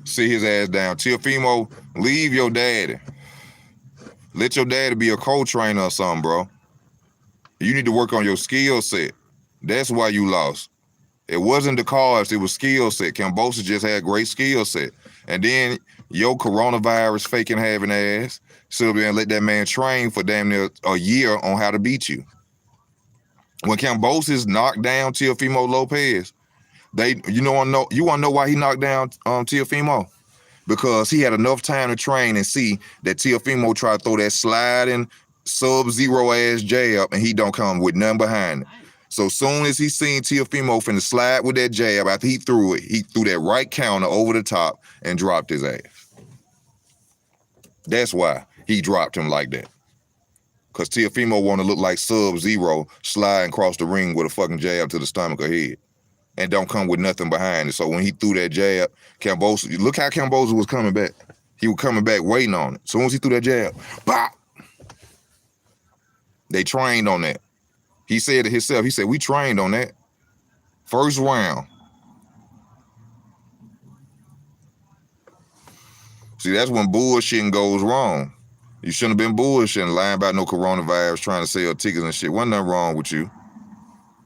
sit his ass down. Teofimo, leave your daddy. Let your daddy be a co-trainer or something, bro. You need to work on your skill set. That's why you lost. It wasn't the cards, it was skill set. Kambosos just had great skill set. And then your coronavirus faking having ass should have been let that man train for damn near a year on how to beat you. When Kambosos knocked down Teofimo Lopez, you wanna know why he knocked down Teofimo? Because he had enough time to train and see that Teofimo tried to throw that sliding sub-zero ass jab and he don't come with nothing behind it. So soon as he seen Teofimo finna slide with that jab after he threw it, he threw that right counter over the top and dropped his ass. That's why he dropped him like that. Because Teofimo want to look like Sub-Zero sliding across the ring with a fucking jab to the stomach or head and don't come with nothing behind it. So when he threw that jab, Kambosos, look how Kambosos was coming back. He was coming back waiting on it. As soon as he threw that jab, pop! They trained on that. He said it himself. He said, we trained on that. First round. See, that's when bullshitting goes wrong. You shouldn't have been bullshitting, lying about no coronavirus, trying to sell tickets and shit. Wasn't nothing wrong with you.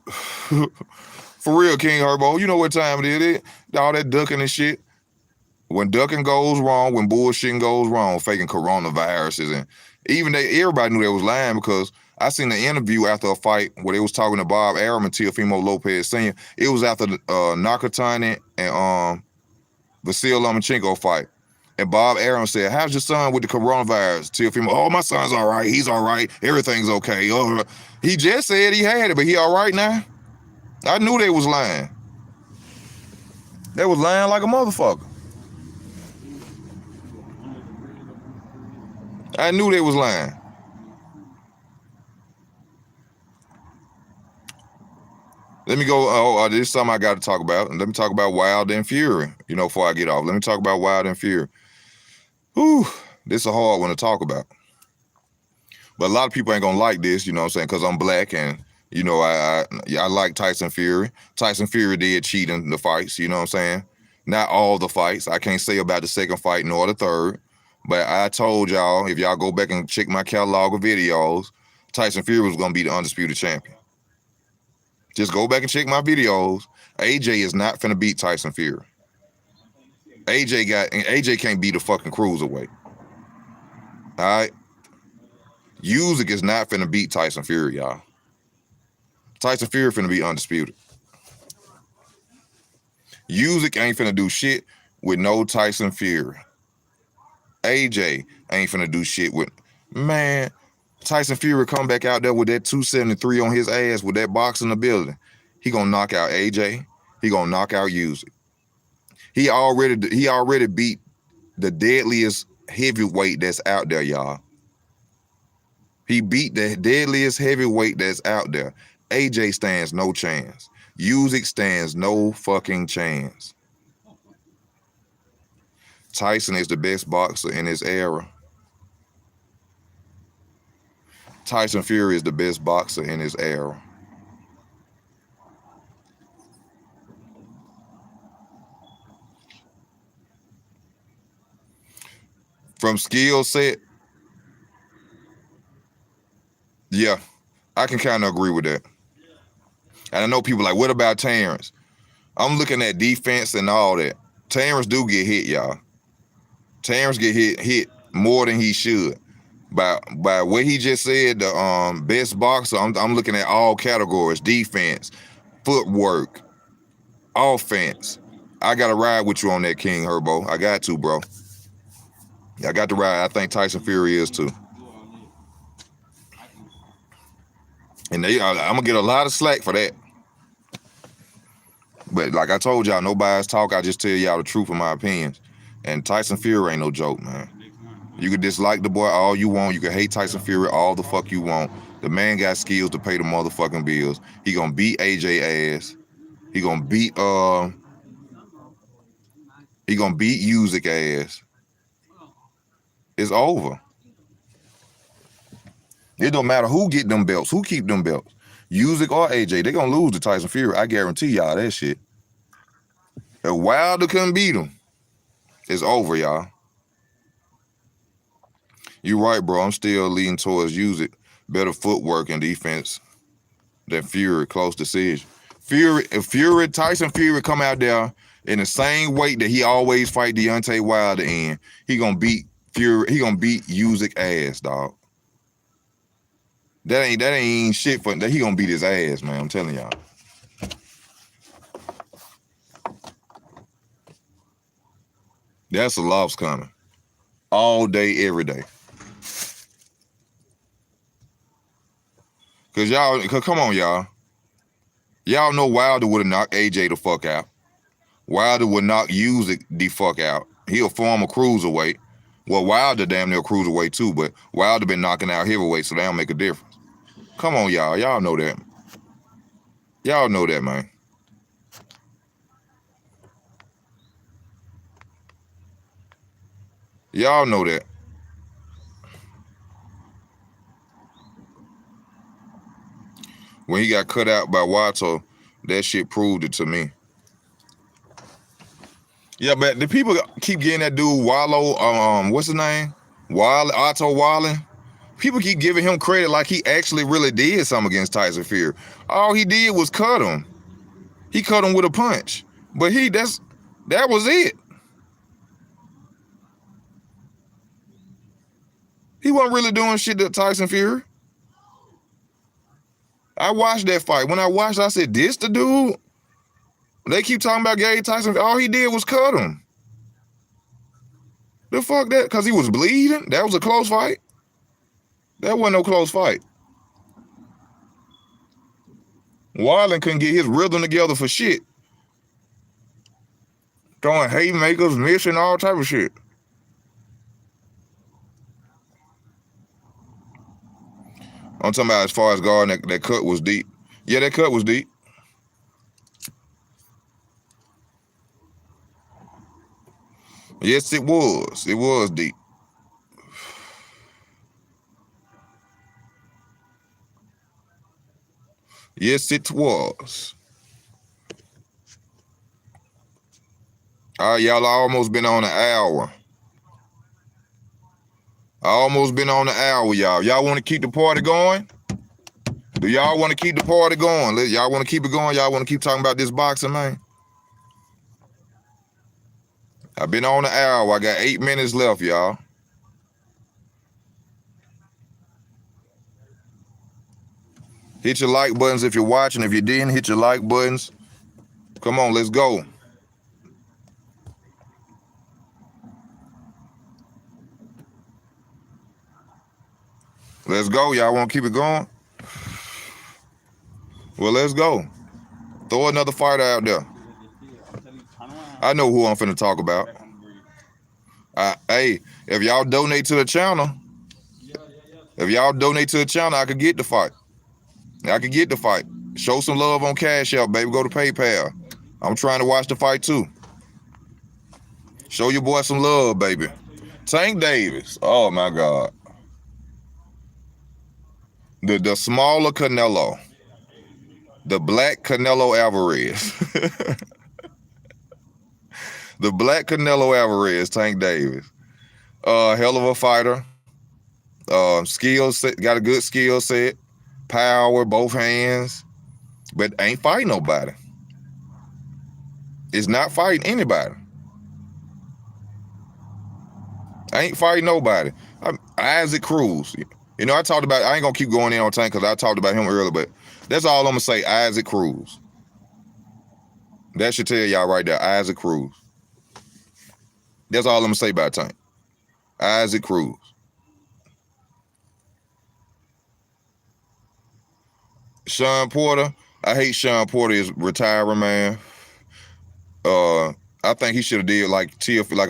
For real, King Herbo, you know what time it is. All that ducking and shit. When ducking goes wrong, when bullshitting goes wrong, faking coronaviruses, and even everybody knew they was lying because I seen the interview after a fight where they was talking to Bob Arum and Teofimo Lopez saying it was after the Nakatani and Vasil Lomachenko fight. And Bob Arum said, how's your son with the coronavirus? Teofimo, oh, my son's all right. He's all right. Everything's okay. He just said he had it, but he all right now? I knew they was lying. They was lying like a motherfucker. I knew they was lying. Let me go. This is something I got to talk about. Let me talk about Wilder and Fury. Before I get off, let me talk about Wilder and Fury. Whew, this is a hard one to talk about. But a lot of people ain't gonna like this, you know what I'm saying? Because I'm black and I like Tyson Fury. Tyson Fury did cheat in the fights, you know what I'm saying? Not all the fights. I can't say about the second fight nor the third. But I told y'all, if y'all go back and check my catalog of videos, Tyson Fury was gonna be the undisputed champion. Just go back and check my videos. AJ is not finna beat Tyson Fury. AJ can't beat a fucking cruiserweight. All right? Usyk is not finna beat Tyson Fury, y'all. Tyson Fury finna be undisputed. Usyk ain't finna do shit with no Tyson Fury. AJ ain't finna do shit with, man, Tyson Fury come back out there with that 273 on his ass with that box in the building. He gonna knock out AJ. He gonna knock out Usyk. He already beat the deadliest heavyweight that's out there, y'all. He beat the deadliest heavyweight that's out there. AJ stands no chance. Usyk stands no fucking chance. Tyson is the best boxer in his era. Tyson Fury is the best boxer in his era. From skill set, yeah, I can kind of agree with that. And I know people like, what about Terence? I'm looking at defense and all that. Terence do get hit, y'all. Terence get hit more than he should. By what he just said, the best boxer, I'm looking at all categories: defense, footwork, offense. I gotta ride with you on that, King Herbo. I got to, bro. I got to ride. I think Tyson Fury is too. And I'm gonna get a lot of slack for that. But like I told y'all, no bias talk. I just tell y'all the truth of my opinions. And Tyson Fury ain't no joke, man. You can dislike the boy all you want. You can hate Tyson Fury all the fuck you want. The man got skills to pay the motherfucking bills. He gonna beat AJ ass. He gonna beat Usyk ass. It's over. It don't matter who get them belts, who keep them belts. Usyk or AJ, they gonna lose to Tyson Fury. I guarantee y'all that shit. If Wilder couldn't beat him, it's over, y'all. You right, bro. I'm still leaning towards Usyk. Better footwork and defense than Fury. Close decision. If Tyson Fury come out there in the same weight that he always fight Deontay Wilder in, he gonna beat Fury. He gonna beat Usyk ass, dog. That ain't shit for that. He gonna beat his ass, man. I'm telling y'all. That's a loss coming. All day, every day. Cause come on, y'all. Y'all know Wilder would have knocked AJ the fuck out. Wilder would knock Usyk the fuck out. He a former cruiserweight. Well, Wilder damn near cruiserweight too, but Wilder been knocking out heavyweight, so that don't make a difference. Come on, y'all. Y'all know that. Y'all know that, man. Y'all know that. When he got cut out by Watto, that shit proved it to me. Yeah, but the people keep getting that dude Wallow, what's his name? Otto Wallen. People keep giving him credit like he actually really did something against Tyson Fury. All he did was cut him. He cut him with a punch. But that was it. He wasn't really doing shit to Tyson Fury. I watched that fight. When I watched it, I said, this the dude? They keep talking about Gary Tyson. All he did was cut him. The fuck that? Because he was bleeding? That was a close fight? That wasn't no close fight. Wallen couldn't get his rhythm together for shit. Throwing haymakers, missing, all type of shit. I'm talking about as far as guarding, that cut was deep. Yeah, that cut was deep. Yes, it was. It was deep. Yes, it was. All right, y'all almost been on an hour. Y'all. Y'all want to keep the party going? Do y'all want to keep the party going? Y'all want to keep it going? Y'all want to keep talking about this boxing, man? I've been on an hour. I got 8 minutes left, y'all. Hit your like buttons if you're watching. If you didn't, hit your like buttons. Come on, let's go. Let's go. Y'all want to keep it going? Well, let's go. Throw another fighter out there. I know who I'm finna talk about. Hey, if y'all donate to the channel, I could get the fight. Show some love on Cash App, baby. Go to PayPal. I'm trying to watch the fight too. Show your boy some love, baby. Tank Davis. Oh my God. The smaller Canelo. The black Canelo Alvarez. The black Canelo Alvarez, Tank Davis. Hell of a fighter. Skill set, got a good skill set. Power, both hands. But ain't fighting nobody. It's not fighting anybody. Ain't fighting nobody. Isaac Cruz. You know, I ain't gonna keep going in on Tank because I talked about him earlier, but that's all I'm gonna say. Isaac Cruz. That should tell y'all right there. Isaac Cruz. That's all I'm gonna say about Tank. Isaac Cruz. Sean Porter. I hate Sean Porter is retiring, man. I think he should have did like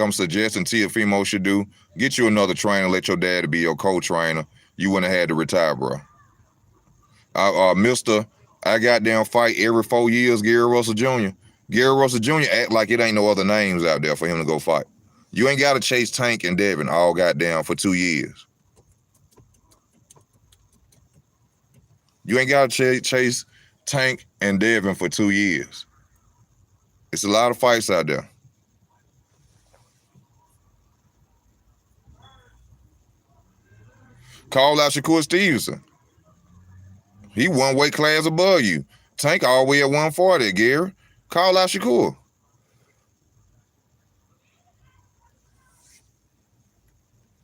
I'm suggesting Teofimo should do. Get you another trainer. Let your dad be your co-trainer. You wouldn't have had to retire, bro. Mr. I goddamn fight every 4 years Gary Russell Jr. Gary Russell Jr. act like it ain't no other names out there for him to go fight. You ain't got to chase Tank and Devin all goddamn for 2 years. You ain't got to chase Tank and Devin for 2 years. It's a lot of fights out there. Call out Shakur Stevenson. He one weight class above you. Tank all the way at 140, Gary. Call out Shakur.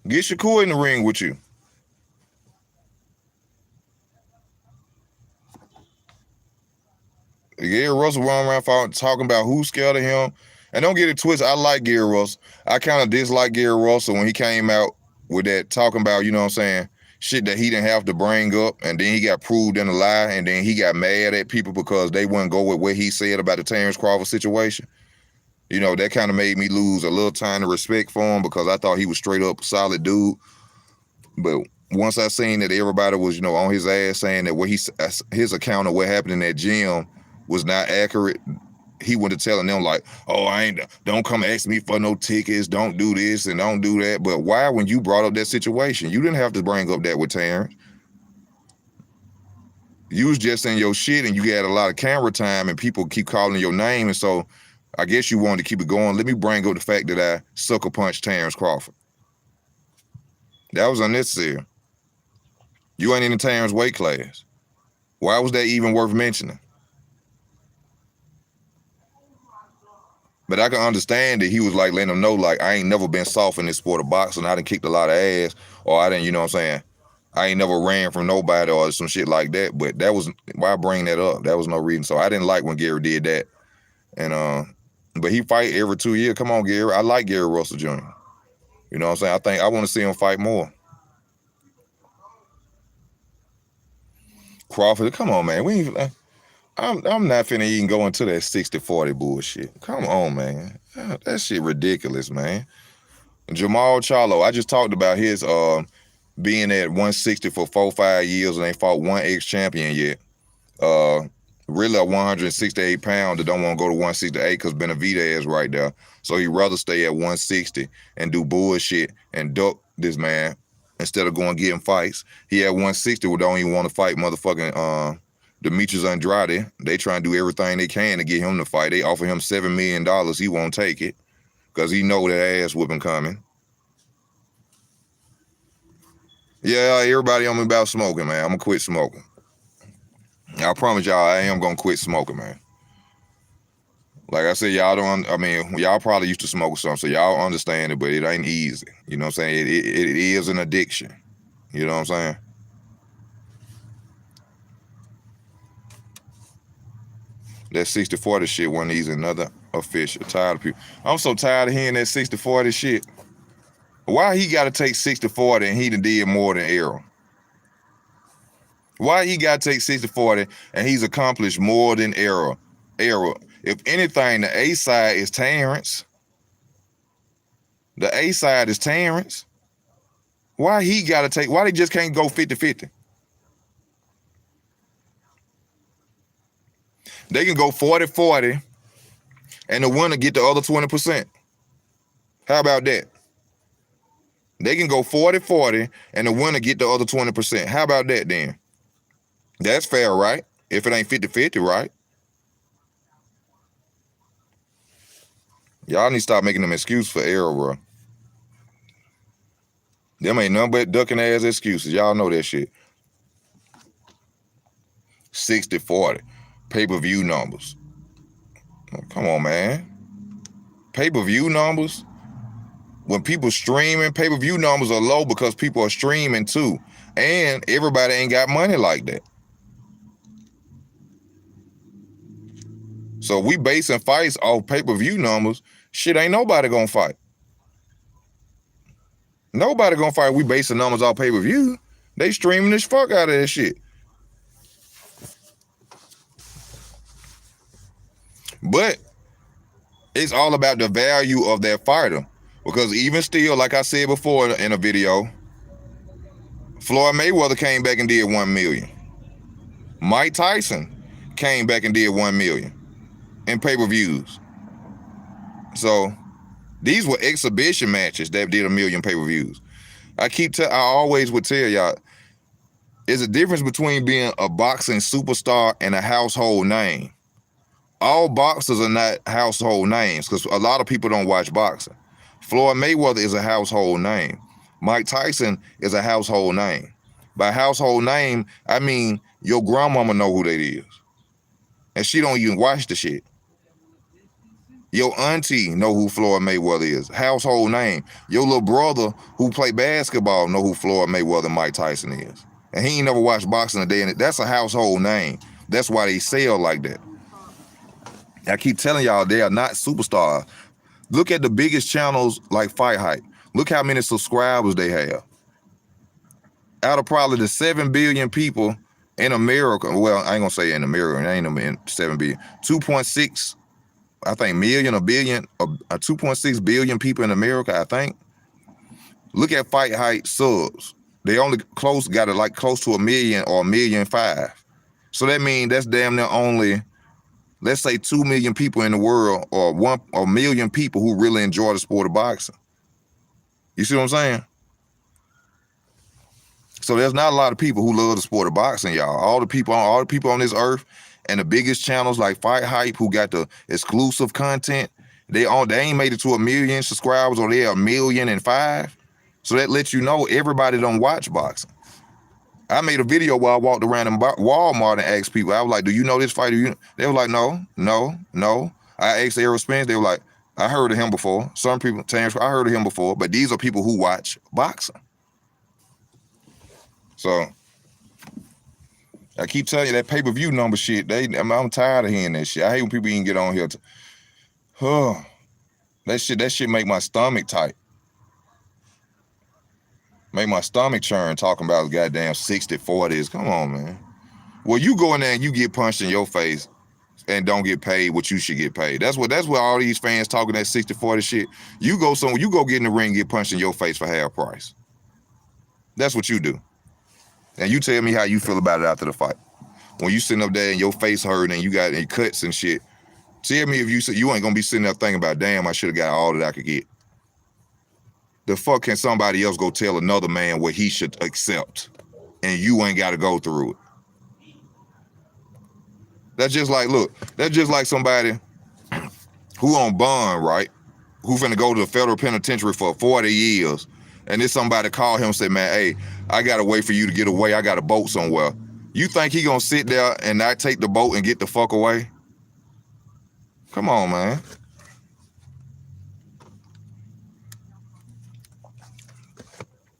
Get Shakur in the ring with you. Gary Russell running around talking about who's scared of him. And don't get it twisted. I like Gary Russell. I kind of dislike Gary Russell when he came out with that talking about, you know what I'm saying, shit that he didn't have to bring up. And then he got proved in a lie. And then he got mad at people because they wouldn't go with what he said about the Terence Crawford situation. You know, that kind of made me lose a little tiny respect for him because I thought he was straight up solid dude. But once I seen that everybody was, you know, on his ass saying that what his account of what happened in that gym was not accurate, he went to telling them like, oh, don't come ask me for no tickets, don't do this and don't do that. But why, when you brought up that situation, you didn't have to bring up that with Terrence. You was just in your shit and you had a lot of camera time and people keep calling your name. And so I guess you wanted to keep it going. Let me bring up the fact that I sucker punched Terence Crawford. That was unnecessary. You ain't in the Terrence weight class. Why was that even worth mentioning? But I can understand that he was like letting them know, like, I ain't never been soft in this sport of boxing. I done kicked a lot of ass, or I didn't, you know what I'm saying? I ain't never ran from nobody or some shit like that. But that was why I bring that up. That was no reason. So I didn't like when Gary did that. And but he fight every 2 years. Come on, Gary. I like Gary Russell Jr. You know what I'm saying? I want to see him fight more. Crawford, come on, man. I'm not finna even go into that 60-40 bullshit. Come on, man. That shit ridiculous, man. Jamal Charlo, I just talked about his being at 160 for 4-5 years and ain't fought one ex-champion yet. Really a 168 pound that don't want to go to 168 because Benavidez right there. So he'd rather stay at 160 and do bullshit and duck this man instead of going getting fights. He at 160 who don't even want to fight motherfucking Demetrius Andrade. They try and do everything they can to get him to fight. They offer him $7 million. He won't take it because he know that ass whooping coming. Yeah, everybody on me about smoking, man. I'm going to quit smoking. I promise y'all I am going to quit smoking, man. Like I said, y'all probably used to smoke something, so y'all understand it, but it ain't easy. You know what I'm saying? It is an addiction. You know what I'm saying? That 60-40 shit wasn't easy. Another official. Tired of people. I'm so tired of hearing that 60-40 shit. Why he got to take 60-40 and he done did more than Errol? Why he got to take 60-40 and he's accomplished more than Errol? If anything, the A side is Terrence. The A side is Terrence. Why he got to take? Why they just can't go 50-50? They can go 40-40 and the winner get the other 20%. How about that? They can go 40-40 and the winner get the other 20%. How about that then? That's fair, right? If it ain't 50-50, right? Y'all need to stop making them excuses for error, bro. Them ain't nothing but ducking ass excuses. Y'all know that shit. 60-40. Pay-per-view numbers. Oh, come on, man. Pay-per-view numbers? When people streaming, pay-per-view numbers are low because people are streaming too. And everybody ain't got money like that. So we basing fights off pay-per-view numbers. Shit, ain't nobody gonna fight. Nobody gonna fight. We basing numbers off pay-per-view. They streaming this fuck out of that shit. But it's all about the value of that fighter. Because even still, like I said before in a video, Floyd Mayweather came back and did $1 million. Mike Tyson came back and did 1 million in pay-per-views. So these were exhibition matches that did 1 million pay-per-views. I always would tell y'all, there's a difference between being a boxing superstar and a household name. All boxers are not household names because a lot of people don't watch boxing. Floyd Mayweather is a household name. Mike Tyson is a household name. By household name, I mean your grandmama know who that is. And she don't even watch the shit. Your auntie know who Floyd Mayweather is. Household name. Your little brother who play basketball know who Floyd Mayweather and Mike Tyson is. And he ain't never watched boxing a day in it. That's a household name. That's why they sell like that. I keep telling y'all, they are not superstars. Look at the biggest channels like Fight Hype. Look how many subscribers they have. Out of probably the 7 billion people in America, well, I ain't gonna say in America, it ain't in 7 billion, 2.6, I think million or billion, 2.6 billion people in America, I think. Look at Fight Hype subs. They only got it like close to 1 million or 1.5 million. So that means that's damn near only, let's say 2 million people in the world or 1 million people who really enjoy the sport of boxing. You see what I'm saying? So there's not a lot of people who love the sport of boxing, y'all. All the people on this earth and the biggest channels like Fight Hype who got the exclusive content, they ain't made it to 1 million subscribers or they're 1.5 million. So that lets you know everybody don't watch boxing. I made a video where I walked around in Walmart and asked people, I was like, do you know this fighter? They were like, no. I asked Errol Spence, they were like, I heard of him before. Some people, Terence, I heard of him before, but these are people who watch boxing. So I keep telling you that pay-per-view number shit, I'm tired of hearing that shit. I hate when people even get on here. That shit make my stomach tight. Make my stomach churn talking about goddamn 60-40s. Come on, man. Well, you go in there and you get punched in your face and don't get paid what you should get paid. That's what all these fans talking that 60-40 shit. You go get in the ring and get punched in your face for half price. That's what you do. And you tell me how you feel about it after the fight. When you sitting up there and your face hurt and you got any cuts and shit, tell me if you ain't gonna be sitting there thinking about, damn, I should have got all that I could get. The fuck can somebody else go tell another man what he should accept and you ain't got to go through it? That's just like somebody who on bond, right? Who finna go to the federal penitentiary for 40 years. And then somebody call him and say, man, hey, I got to wait for you to get away. I got a boat somewhere. You think he gonna sit there and not take the boat and get the fuck away? Come on, man.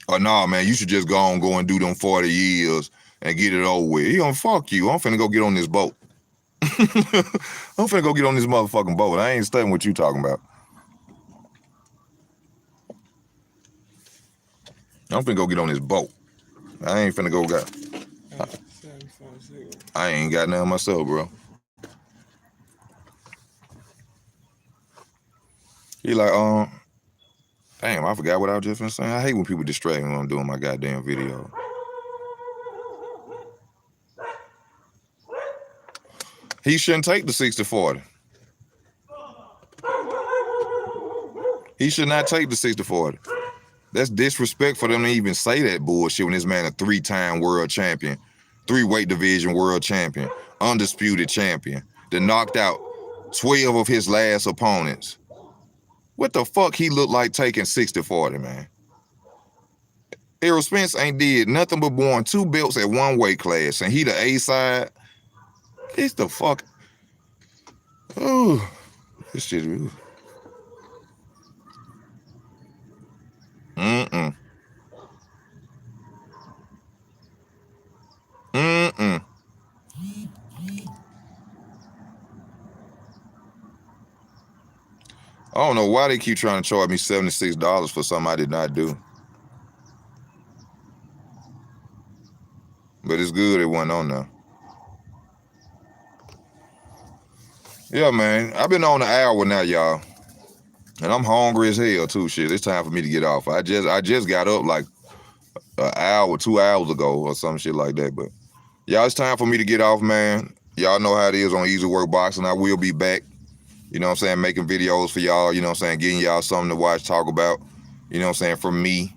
Or nah, man, you should just go and do them 40 years and get it over with. He gonna fuck you. I'm finna go get on this boat. I'm finna go get on this motherfucking boat. I ain't studying what you talking about. I'm finna go get on this boat. I ain't finna go I ain't got nothing myself, bro. He like, damn, I forgot what I was just finna say. I hate when people distract me when I'm doing my goddamn video. He shouldn't take the 60-40. He should not take the 60-40. That's disrespect for them to even say that bullshit when this man a 3-time world champion, 3-weight division world champion, undisputed champion, that knocked out 12 of his last opponents. What the fuck he look like taking 60-40, man? Errol Spence ain't did nothing but won 2 belts at 1 weight class, and he the A side. It's the fuck. Ooh, this shit. Ooh. I don't know why they keep trying to charge me $76 for something I did not do. But it's good it wasn't on now. Yeah, man. I've been on an hour now, y'all. And I'm hungry as hell too, shit. It's time for me to get off. I just got up like an hour, 2 hours ago or some shit like that. But y'all, it's time for me to get off, man. y'all know how it is on Easy Work Boxing. I will be back, you know what I'm saying, making videos for y'all, you know what I'm saying, getting y'all something to watch, talk about, you know what I'm saying, from me.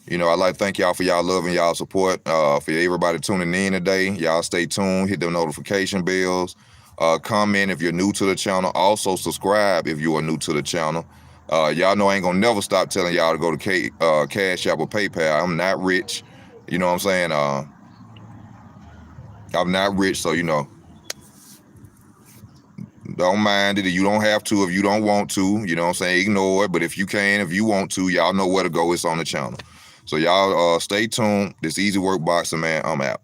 You know, I'd like to thank y'all for y'all love and y'all support. For everybody tuning in today, y'all stay tuned, hit the notification bells, comment if you're new to the channel. Also subscribe if you are new to the channel. Y'all know I ain't gonna never stop telling y'all to go to Cash App or PayPal. I'm not rich, you know what I'm saying. I'm not rich, so you know, don't mind it. You don't have to if you don't want to, you know what I'm saying. Ignore it, but if you can, if you want to, y'all know where to go. It's on the channel. So y'all stay tuned. This Easy Work Boxing, man. I'm out.